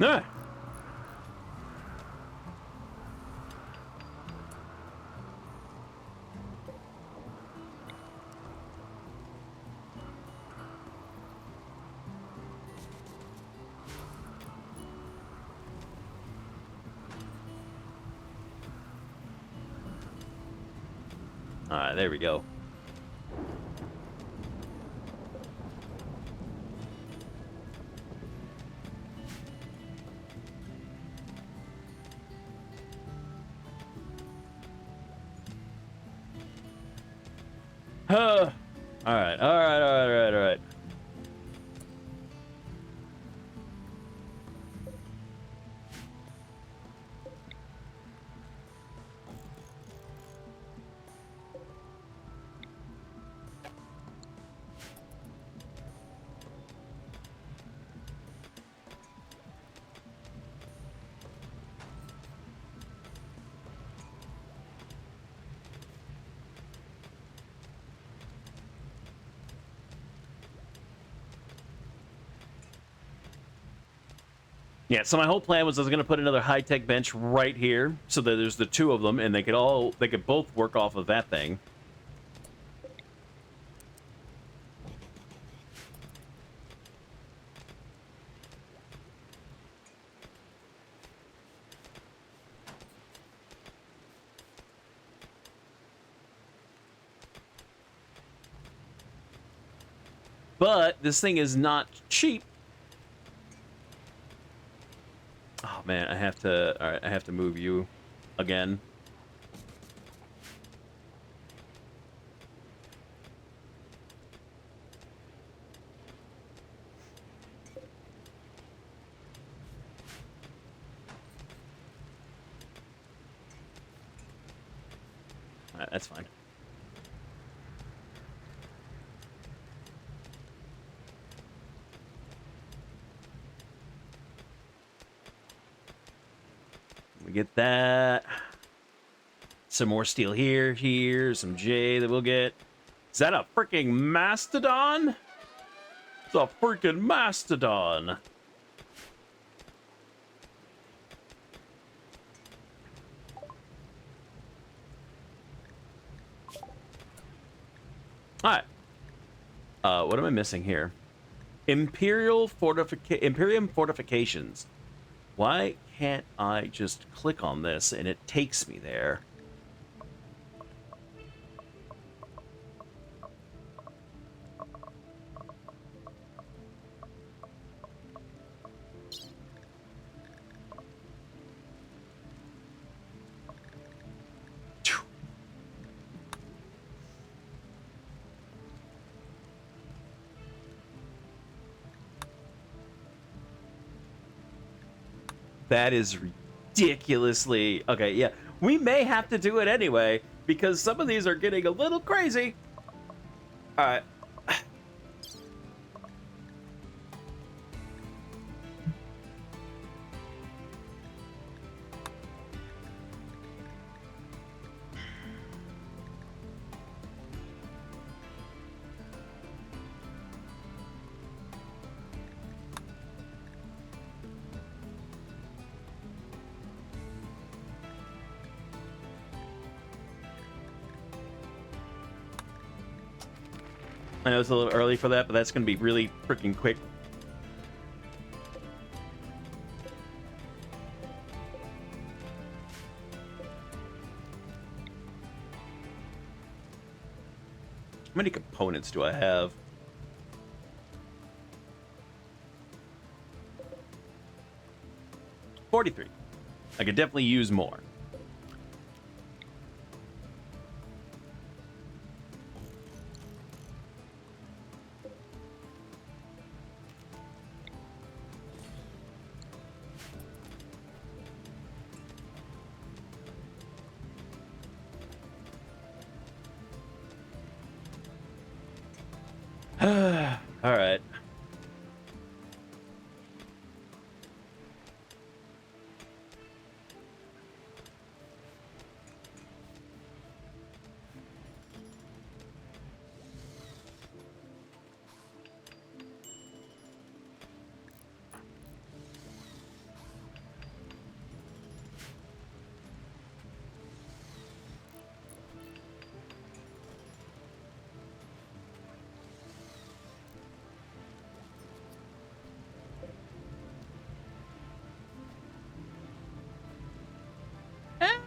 Ah. All right, there we go. All right, all right, all right, all right, all right. Yeah, so my whole plan was I was going to put another high-tech bench right here so that there's the two of them and they could both work off of that thing. But this thing is not cheap. Oh man, I have to. All right, I have to move you again. All right, that's fine. We get that. Some more steel here, some J that we'll get. Is that a freaking mastodon? It's a freaking mastodon. All right. What am I missing here? Imperium fortifications. Why can't I just click on this and it takes me there? That is ridiculously... Okay, yeah. We may have to do it anyway, because some of these are getting a little crazy. Alright. I know it's a little early for that, but that's going to be really freaking quick. How many components do I have? $43. I could definitely use more. All right.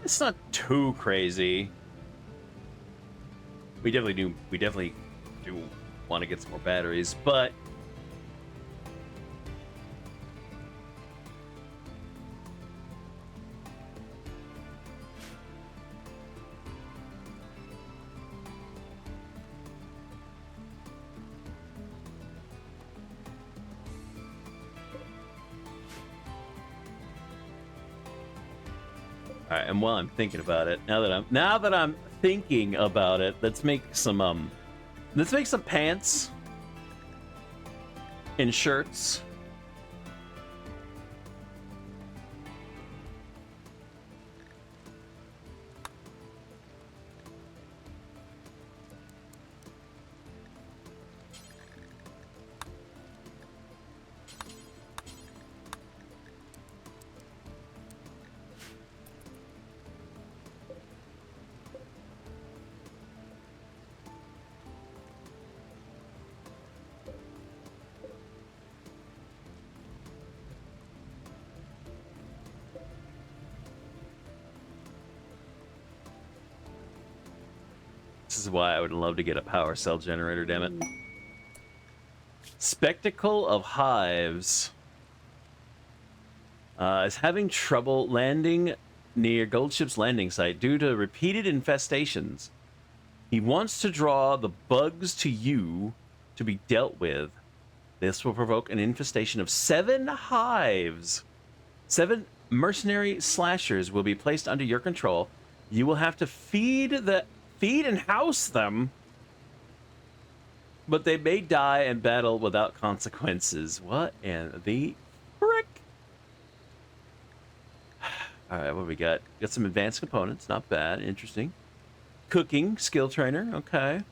It's not too crazy. We definitely do want to get some more batteries, but all right, and while I'm thinking about it, now that I'm thinking about it, let's make some pants and shirts. This is why I would love to get a power cell generator, damn it. Spectacle of Hives is having trouble landing near Goldship's landing site due to repeated infestations. He wants to draw the bugs to you to be dealt with. This will provoke an infestation of 7 hives. 7 mercenary slashers will be placed under your control. You will have to feed and house them, but they may die and battle without consequences. What in the frick? All right, what do we got? Got some advanced components, not bad, interesting. Cooking, skill trainer, okay.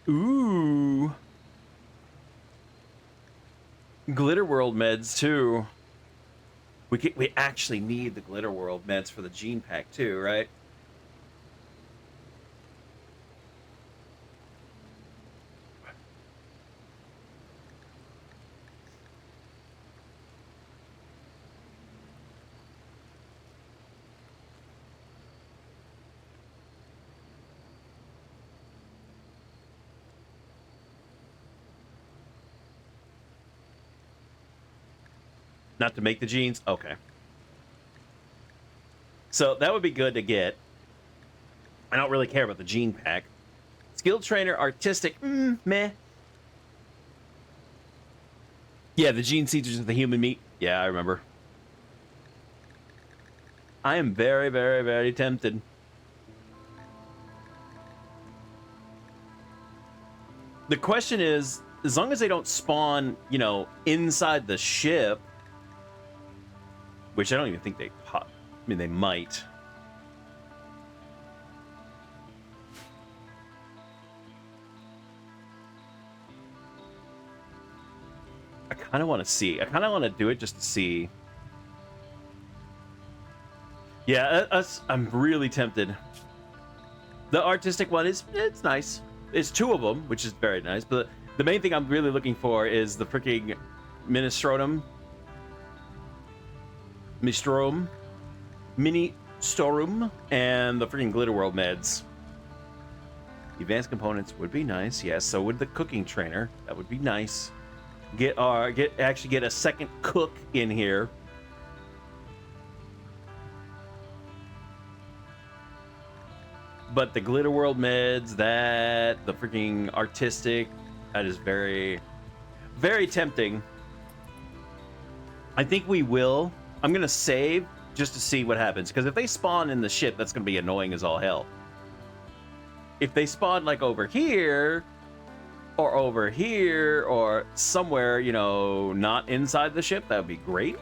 Ooh. Glitter World meds too. We actually need the Glitter World meds for the gene pack too, right? Not to make the jeans? Okay. So that would be good to get. I don't really care about the gene pack. Skilled trainer, artistic, meh. Yeah, the gene seeds are the human meat. Yeah, I remember. I am very, very, very tempted. The question is, as long as they don't spawn, you know, inside the ship, which I don't even think they pop. I mean, they might. I kind of want to see. I kind of want to do it just to see. Yeah, I'm really tempted. The artistic one it's nice. It's 2 of them, which is very nice. But the main thing I'm really looking for is the freaking Ministrotum. Mini-Storum, and the freaking Glitter World meds. Advanced components would be nice, yes. So would the cooking trainer. That would be nice. Get a second cook in here. But the Glitter World meds, the freaking artistic, that is very, very tempting. I think we will. I'm going to save just to see what happens. Because if they spawn in the ship, that's going to be annoying as all hell. If they spawn, like, over here, or somewhere, you know, not inside the ship, that would be great.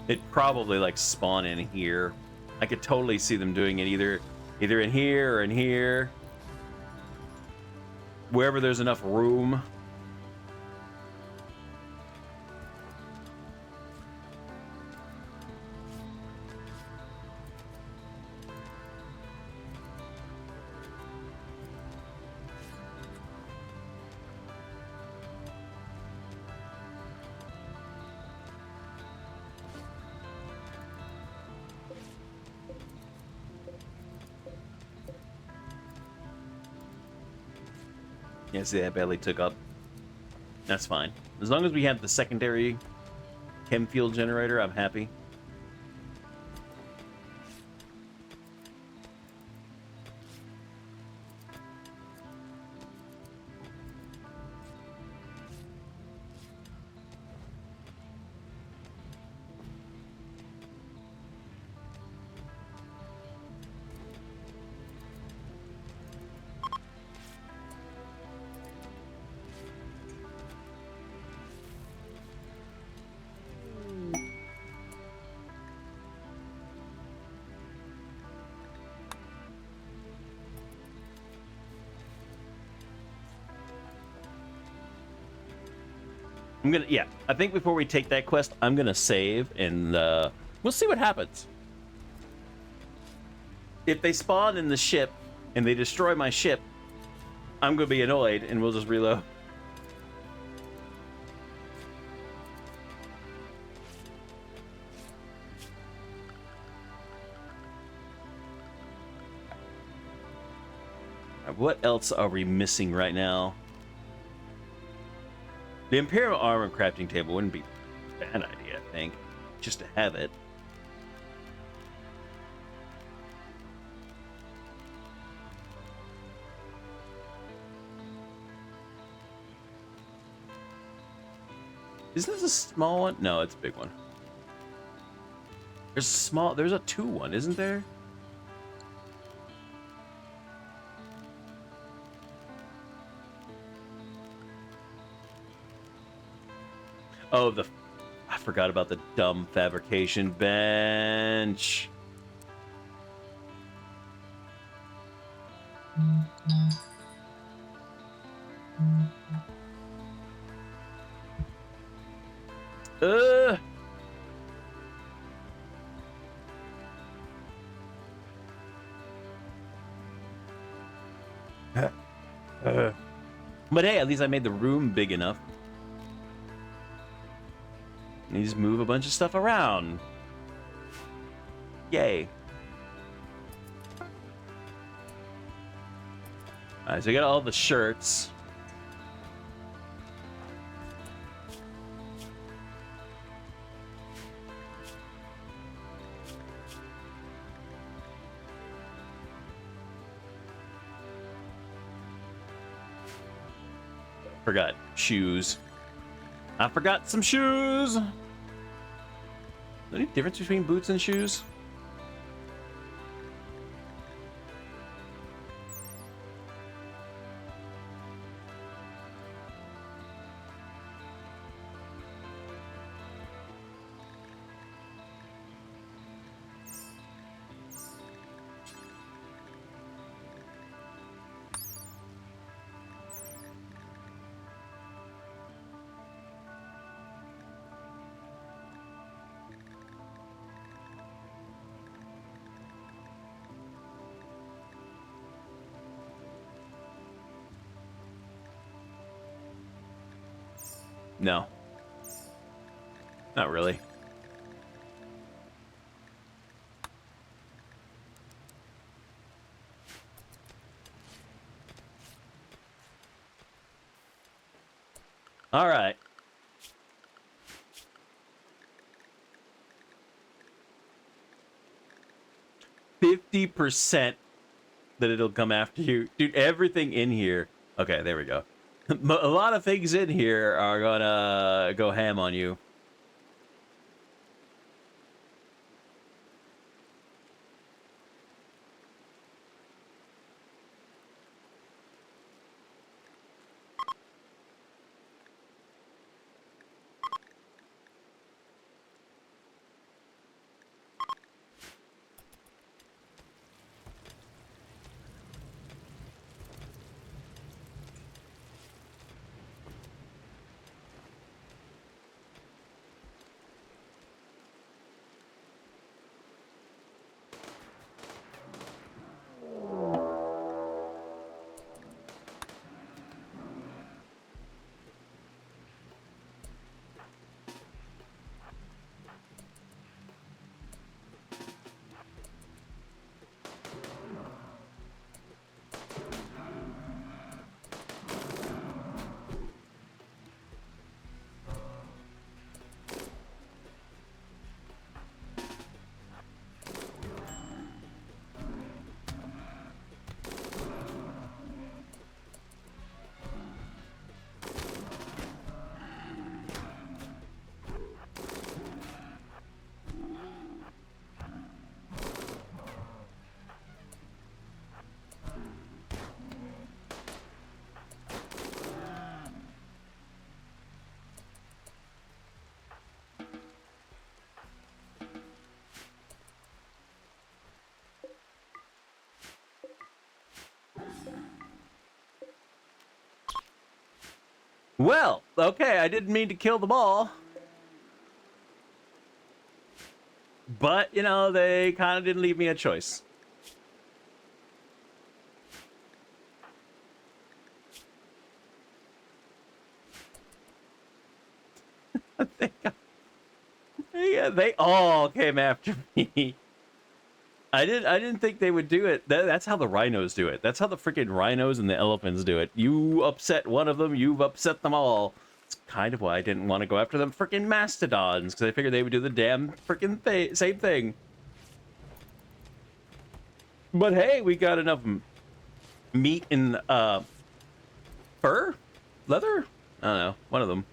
It'd probably, like, spawn in here. I could totally see them doing it either in here or in here. Wherever there's enough room. Yeah, see, that barely took up. That's fine. As long as we have the secondary chem fuel generator, I'm happy. I'm gonna, yeah, I think before we take that quest, I'm gonna save and we'll see what happens. If they spawn in the ship and they destroy my ship, I'm gonna be annoyed and we'll just reload. What else are we missing right now? The Imperial Armor crafting table wouldn't be a bad idea, I think, just to have it. Isn't this a small one? No, it's a big one. There's a 2 one, isn't there? Oh, I forgot about the dumb fabrication bench. Uh. But hey, at least I made the room big enough. And you just move a bunch of stuff around. Yay. Alright, so I got all the shirts. Forgot shoes. I forgot some shoes. Is there any difference between boots and shoes? No. Not really. All right. %50 that it'll come after you. Dude, everything in here. Okay, there we go. A lot of things in here are gonna go ham on you. Well, okay, I didn't mean to kill them all. But, you know, they kind of didn't leave me a choice. They all came after me. I didn't think they would do it. That's how the rhinos do it. That's how the freaking rhinos and the elephants do it. You upset one of them, you've upset them all. It's kind of why I didn't want to go after them freaking mastodons, because I figured they would do the damn freaking same thing. But hey, we got enough meat and fur, leather. I don't know, one of them.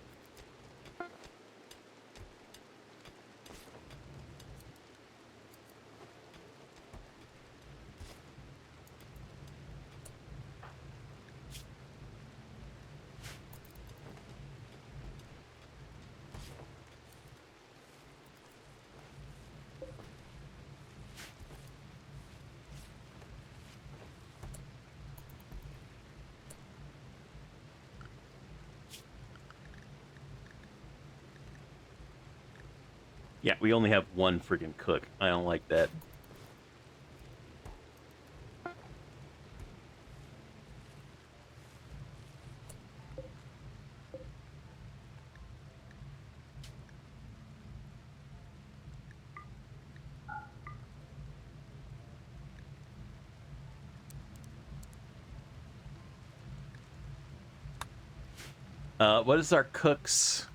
Yeah, we only have one freaking cook. I don't like that. What is our cook's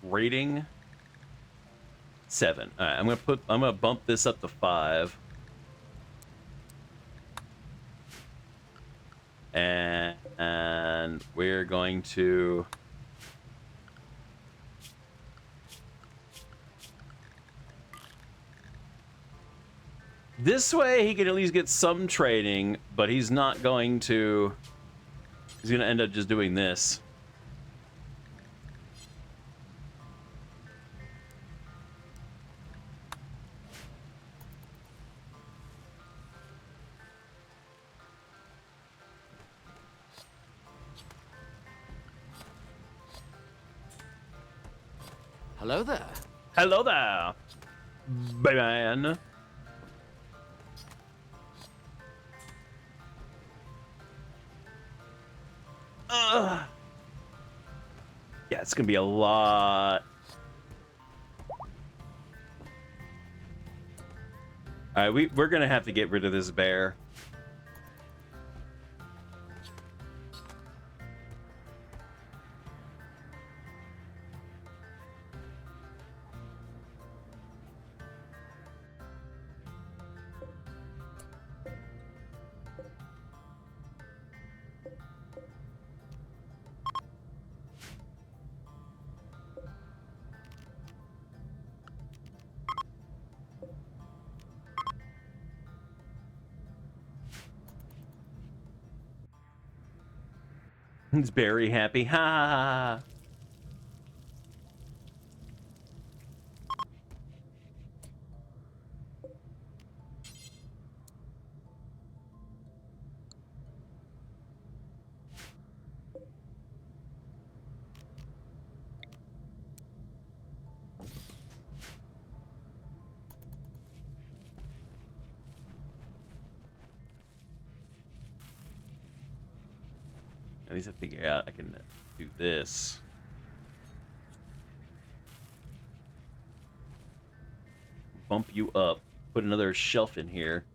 rating? 7. All right, I'm gonna bump this up to 5. And we're going to this way he can at least get some training, but he's not going to, he's gonna end up just doing this. Hello there. Hello there, man. Yeah, it's gonna be a lot. All right, we're gonna have to get rid of this bear. He's very happy. Ha ha ha. At least I figure out I can do this. Bump you up. Put another shelf in here.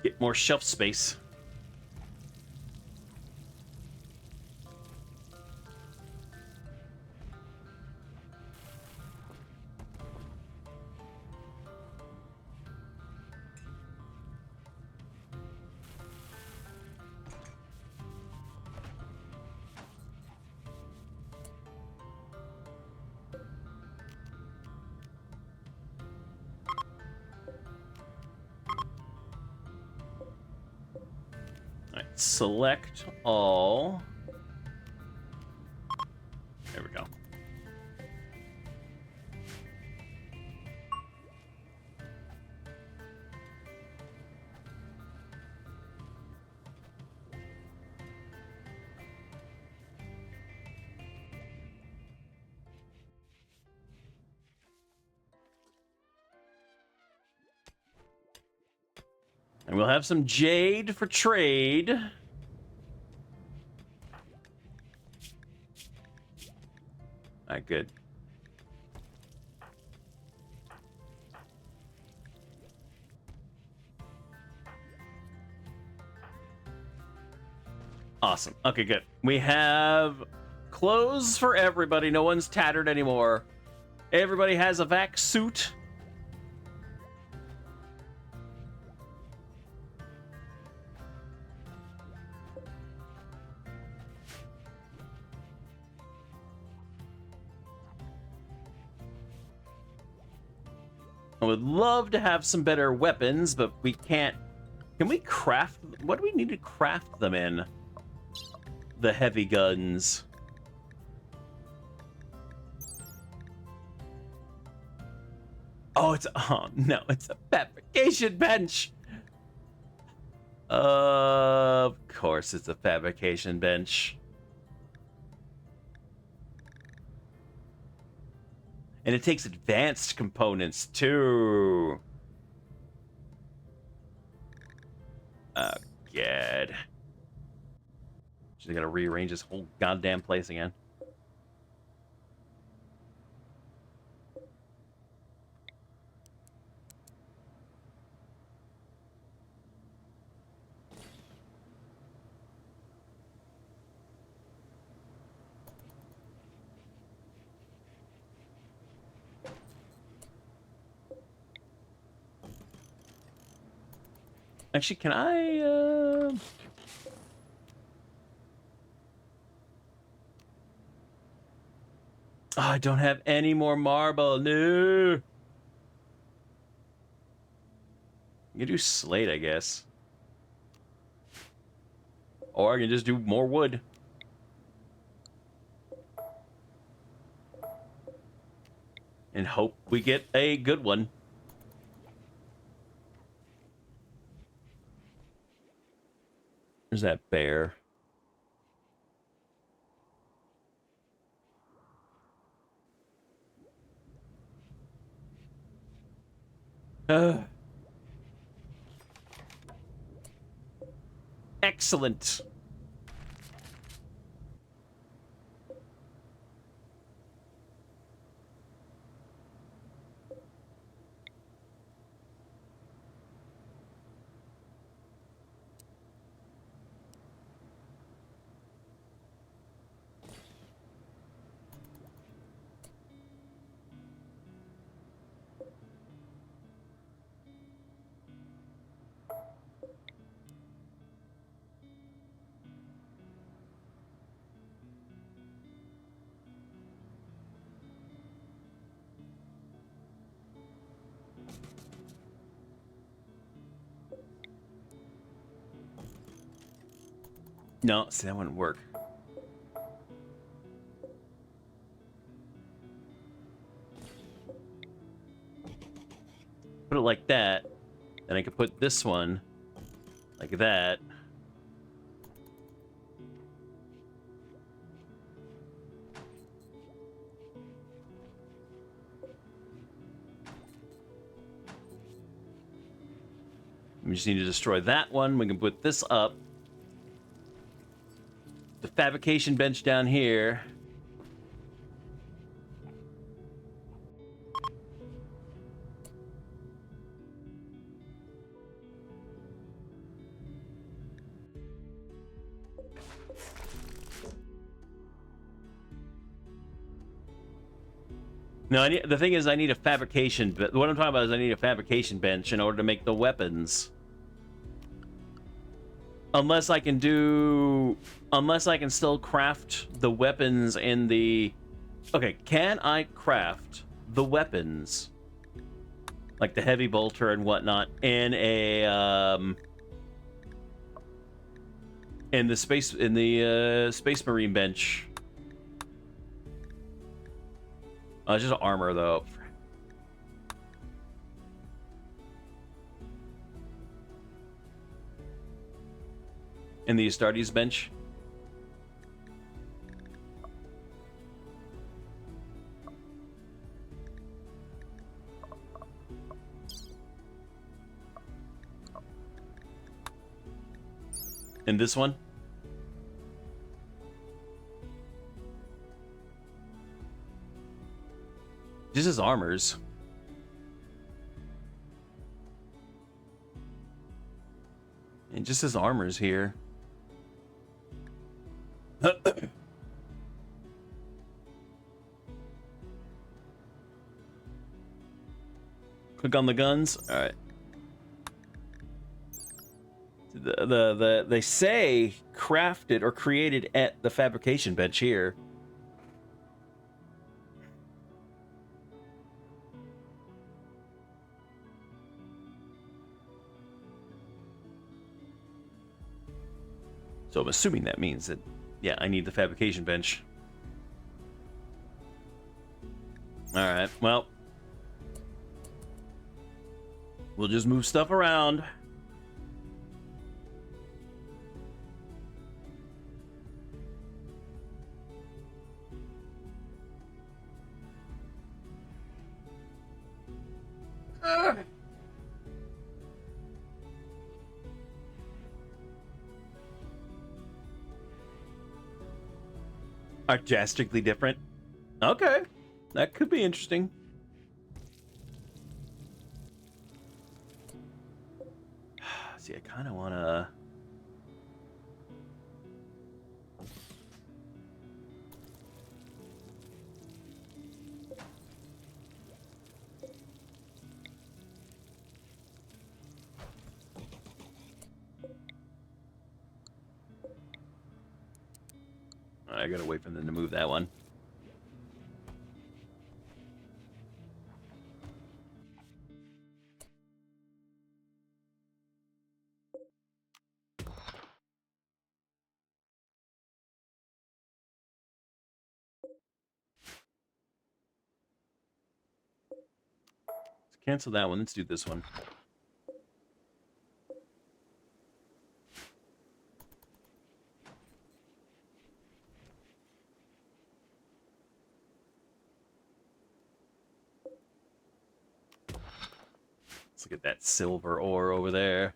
Get more shelf space. Select all. we'll have some jade for trade. Alright, good. Awesome. Okay, good. We have clothes for everybody. No one's tattered anymore. Everybody has a vac suit. I would love to have some better weapons, but we can't. Can we craft? What do we need to craft them in? The heavy guns. Oh, no, it's a fabrication bench. Of course, it's a fabrication bench. And it takes advanced components too. Oh, God. She's gonna rearrange this whole goddamn place again. Actually, can I, Oh, I don't have any more marble. No. You can do slate, I guess. Or I can just do more wood. And hope we get a good one. There's that bear. Excellent. No, see, that wouldn't work. Put it like that. Then I could put this one like that. We just need to destroy that one. We can put this up. The fabrication bench down here. No, the thing is, I need a fabrication. But what I'm talking about is I need a fabrication bench in order to make the weapons. Unless I can still craft the weapons in the... Okay, can I craft the weapons, like the heavy bolter and whatnot, in a in the space marine bench? It's just armor though. In the Astartes bench. In this one? Just his armors. And just his armors here. Click on the guns. All right. They say crafted or created at the fabrication bench here. So I'm assuming that means that, yeah, I need the fabrication bench. All right, well, we'll just move stuff around. Are drastically different. Okay, that could be interesting. See, I kind of want to... I gotta wait for them to move that one. Let's cancel that one. Let's do this one. Let's look at that silver ore over there.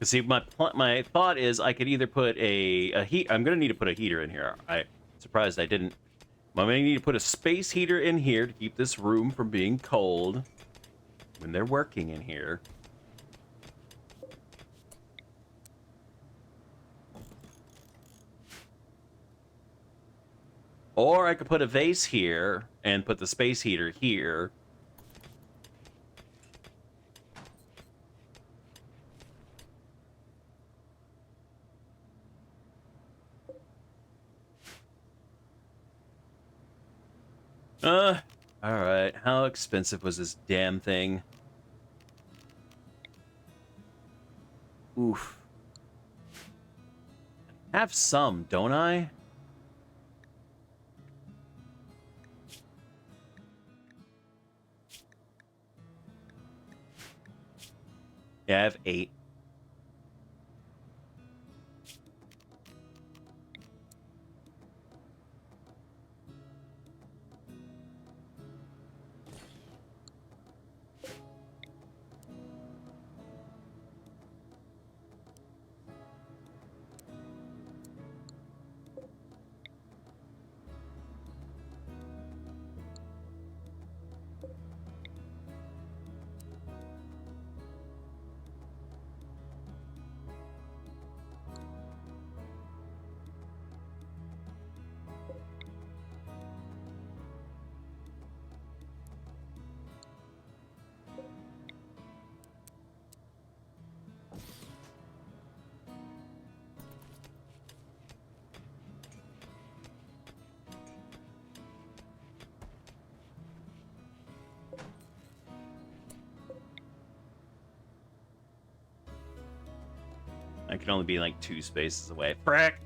See, my thought is I could either put a heat. I'm gonna need to put a heater in here. I'm surprised I didn't. I'm gonna need to put a space heater in here to keep this room from being cold when they're working in here. Or I could put a vase here and put the space heater here. Alright. How expensive was this damn thing? Oof. Have some, don't I? Yeah, I have 8. I can only be like 2 spaces away. Frick!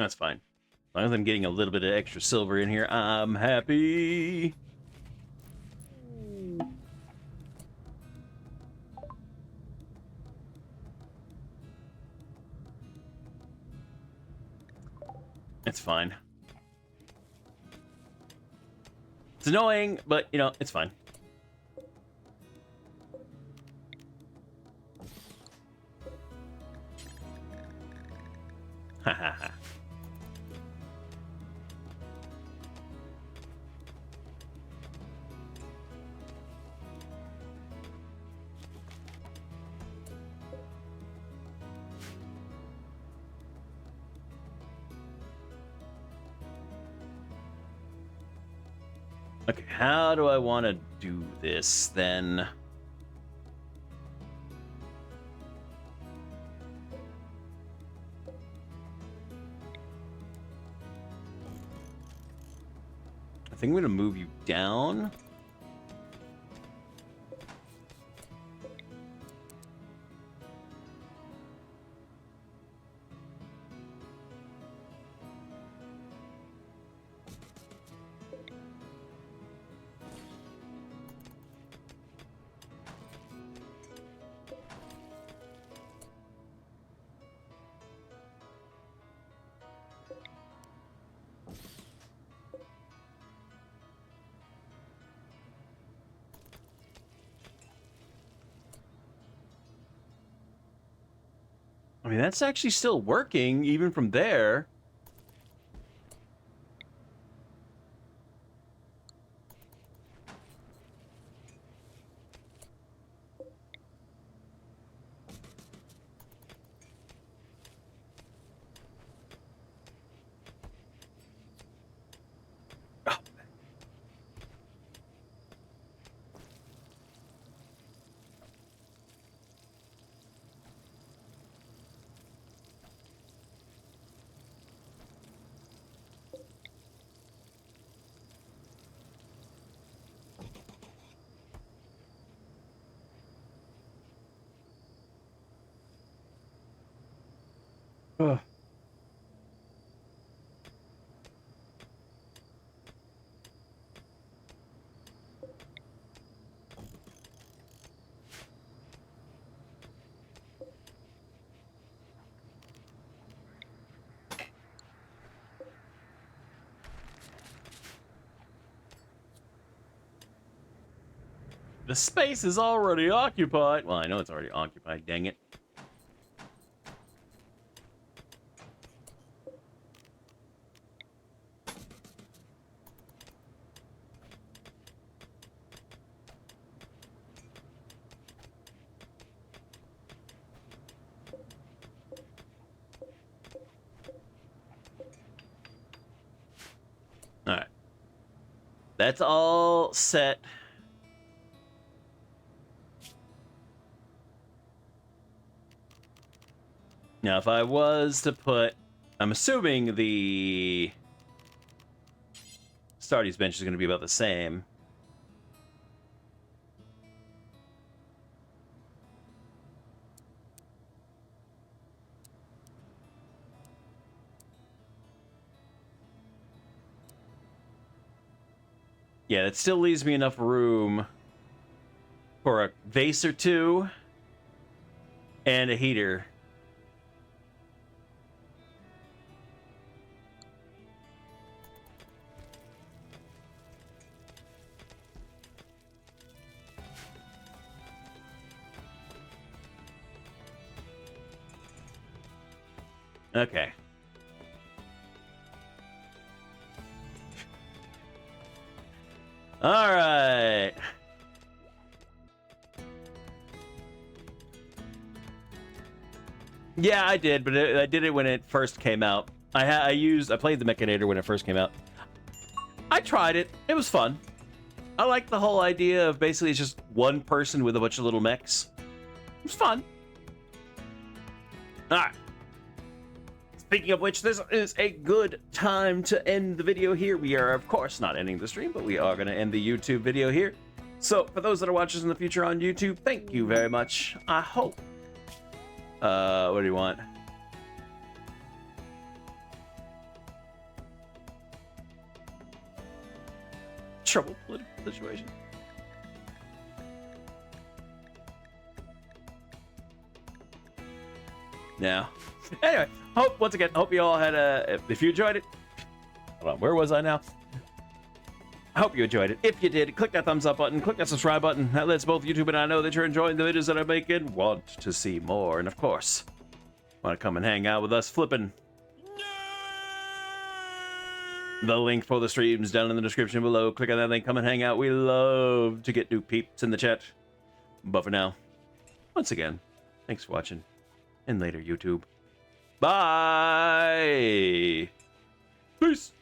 That's fine. As long as I'm getting a little bit of extra silver in here, I'm happy. It's fine. It's annoying, but, you know, it's fine. Ha ha ha. Okay, how do I want to do this then? I think I'm going to move you down. I mean, that's actually still working, even from there. Oh. Ugh. The space is already occupied. Well, I know it's already occupied, dang it. All right. That's all set. Now, if I was to put, I'm assuming the Stardy's bench is going to be about the same. Yeah, it still leaves me enough room for a vase or two and a heater. Okay. All right. Yeah, I did, but I did it when it first came out. I played the Mechanoid when it first came out. I tried it. It was fun. I like the whole idea of basically it's just one person with a bunch of little mechs. It was fun. All right. Speaking of which, this is a good time to end the video here. We are, of course, not ending the stream, but we are going to end the YouTube video here. So, for those that are watching in the future on YouTube, thank you very much. I hope. What do you want? troubled political situation. Now, anyway, hope you all had if you enjoyed it. Hold on, where was I now? I hope you enjoyed it. If you did, click that thumbs up button, click that subscribe button. That lets both YouTube and I know that you're enjoying the videos that I make and want to see more. And of course, want to come and hang out with us flipping. The link for the streams down in the description below. Click on that link, come and hang out. We love to get new peeps in the chat. But for now, once again, thanks for watching. And later, YouTube. Bye! Peace!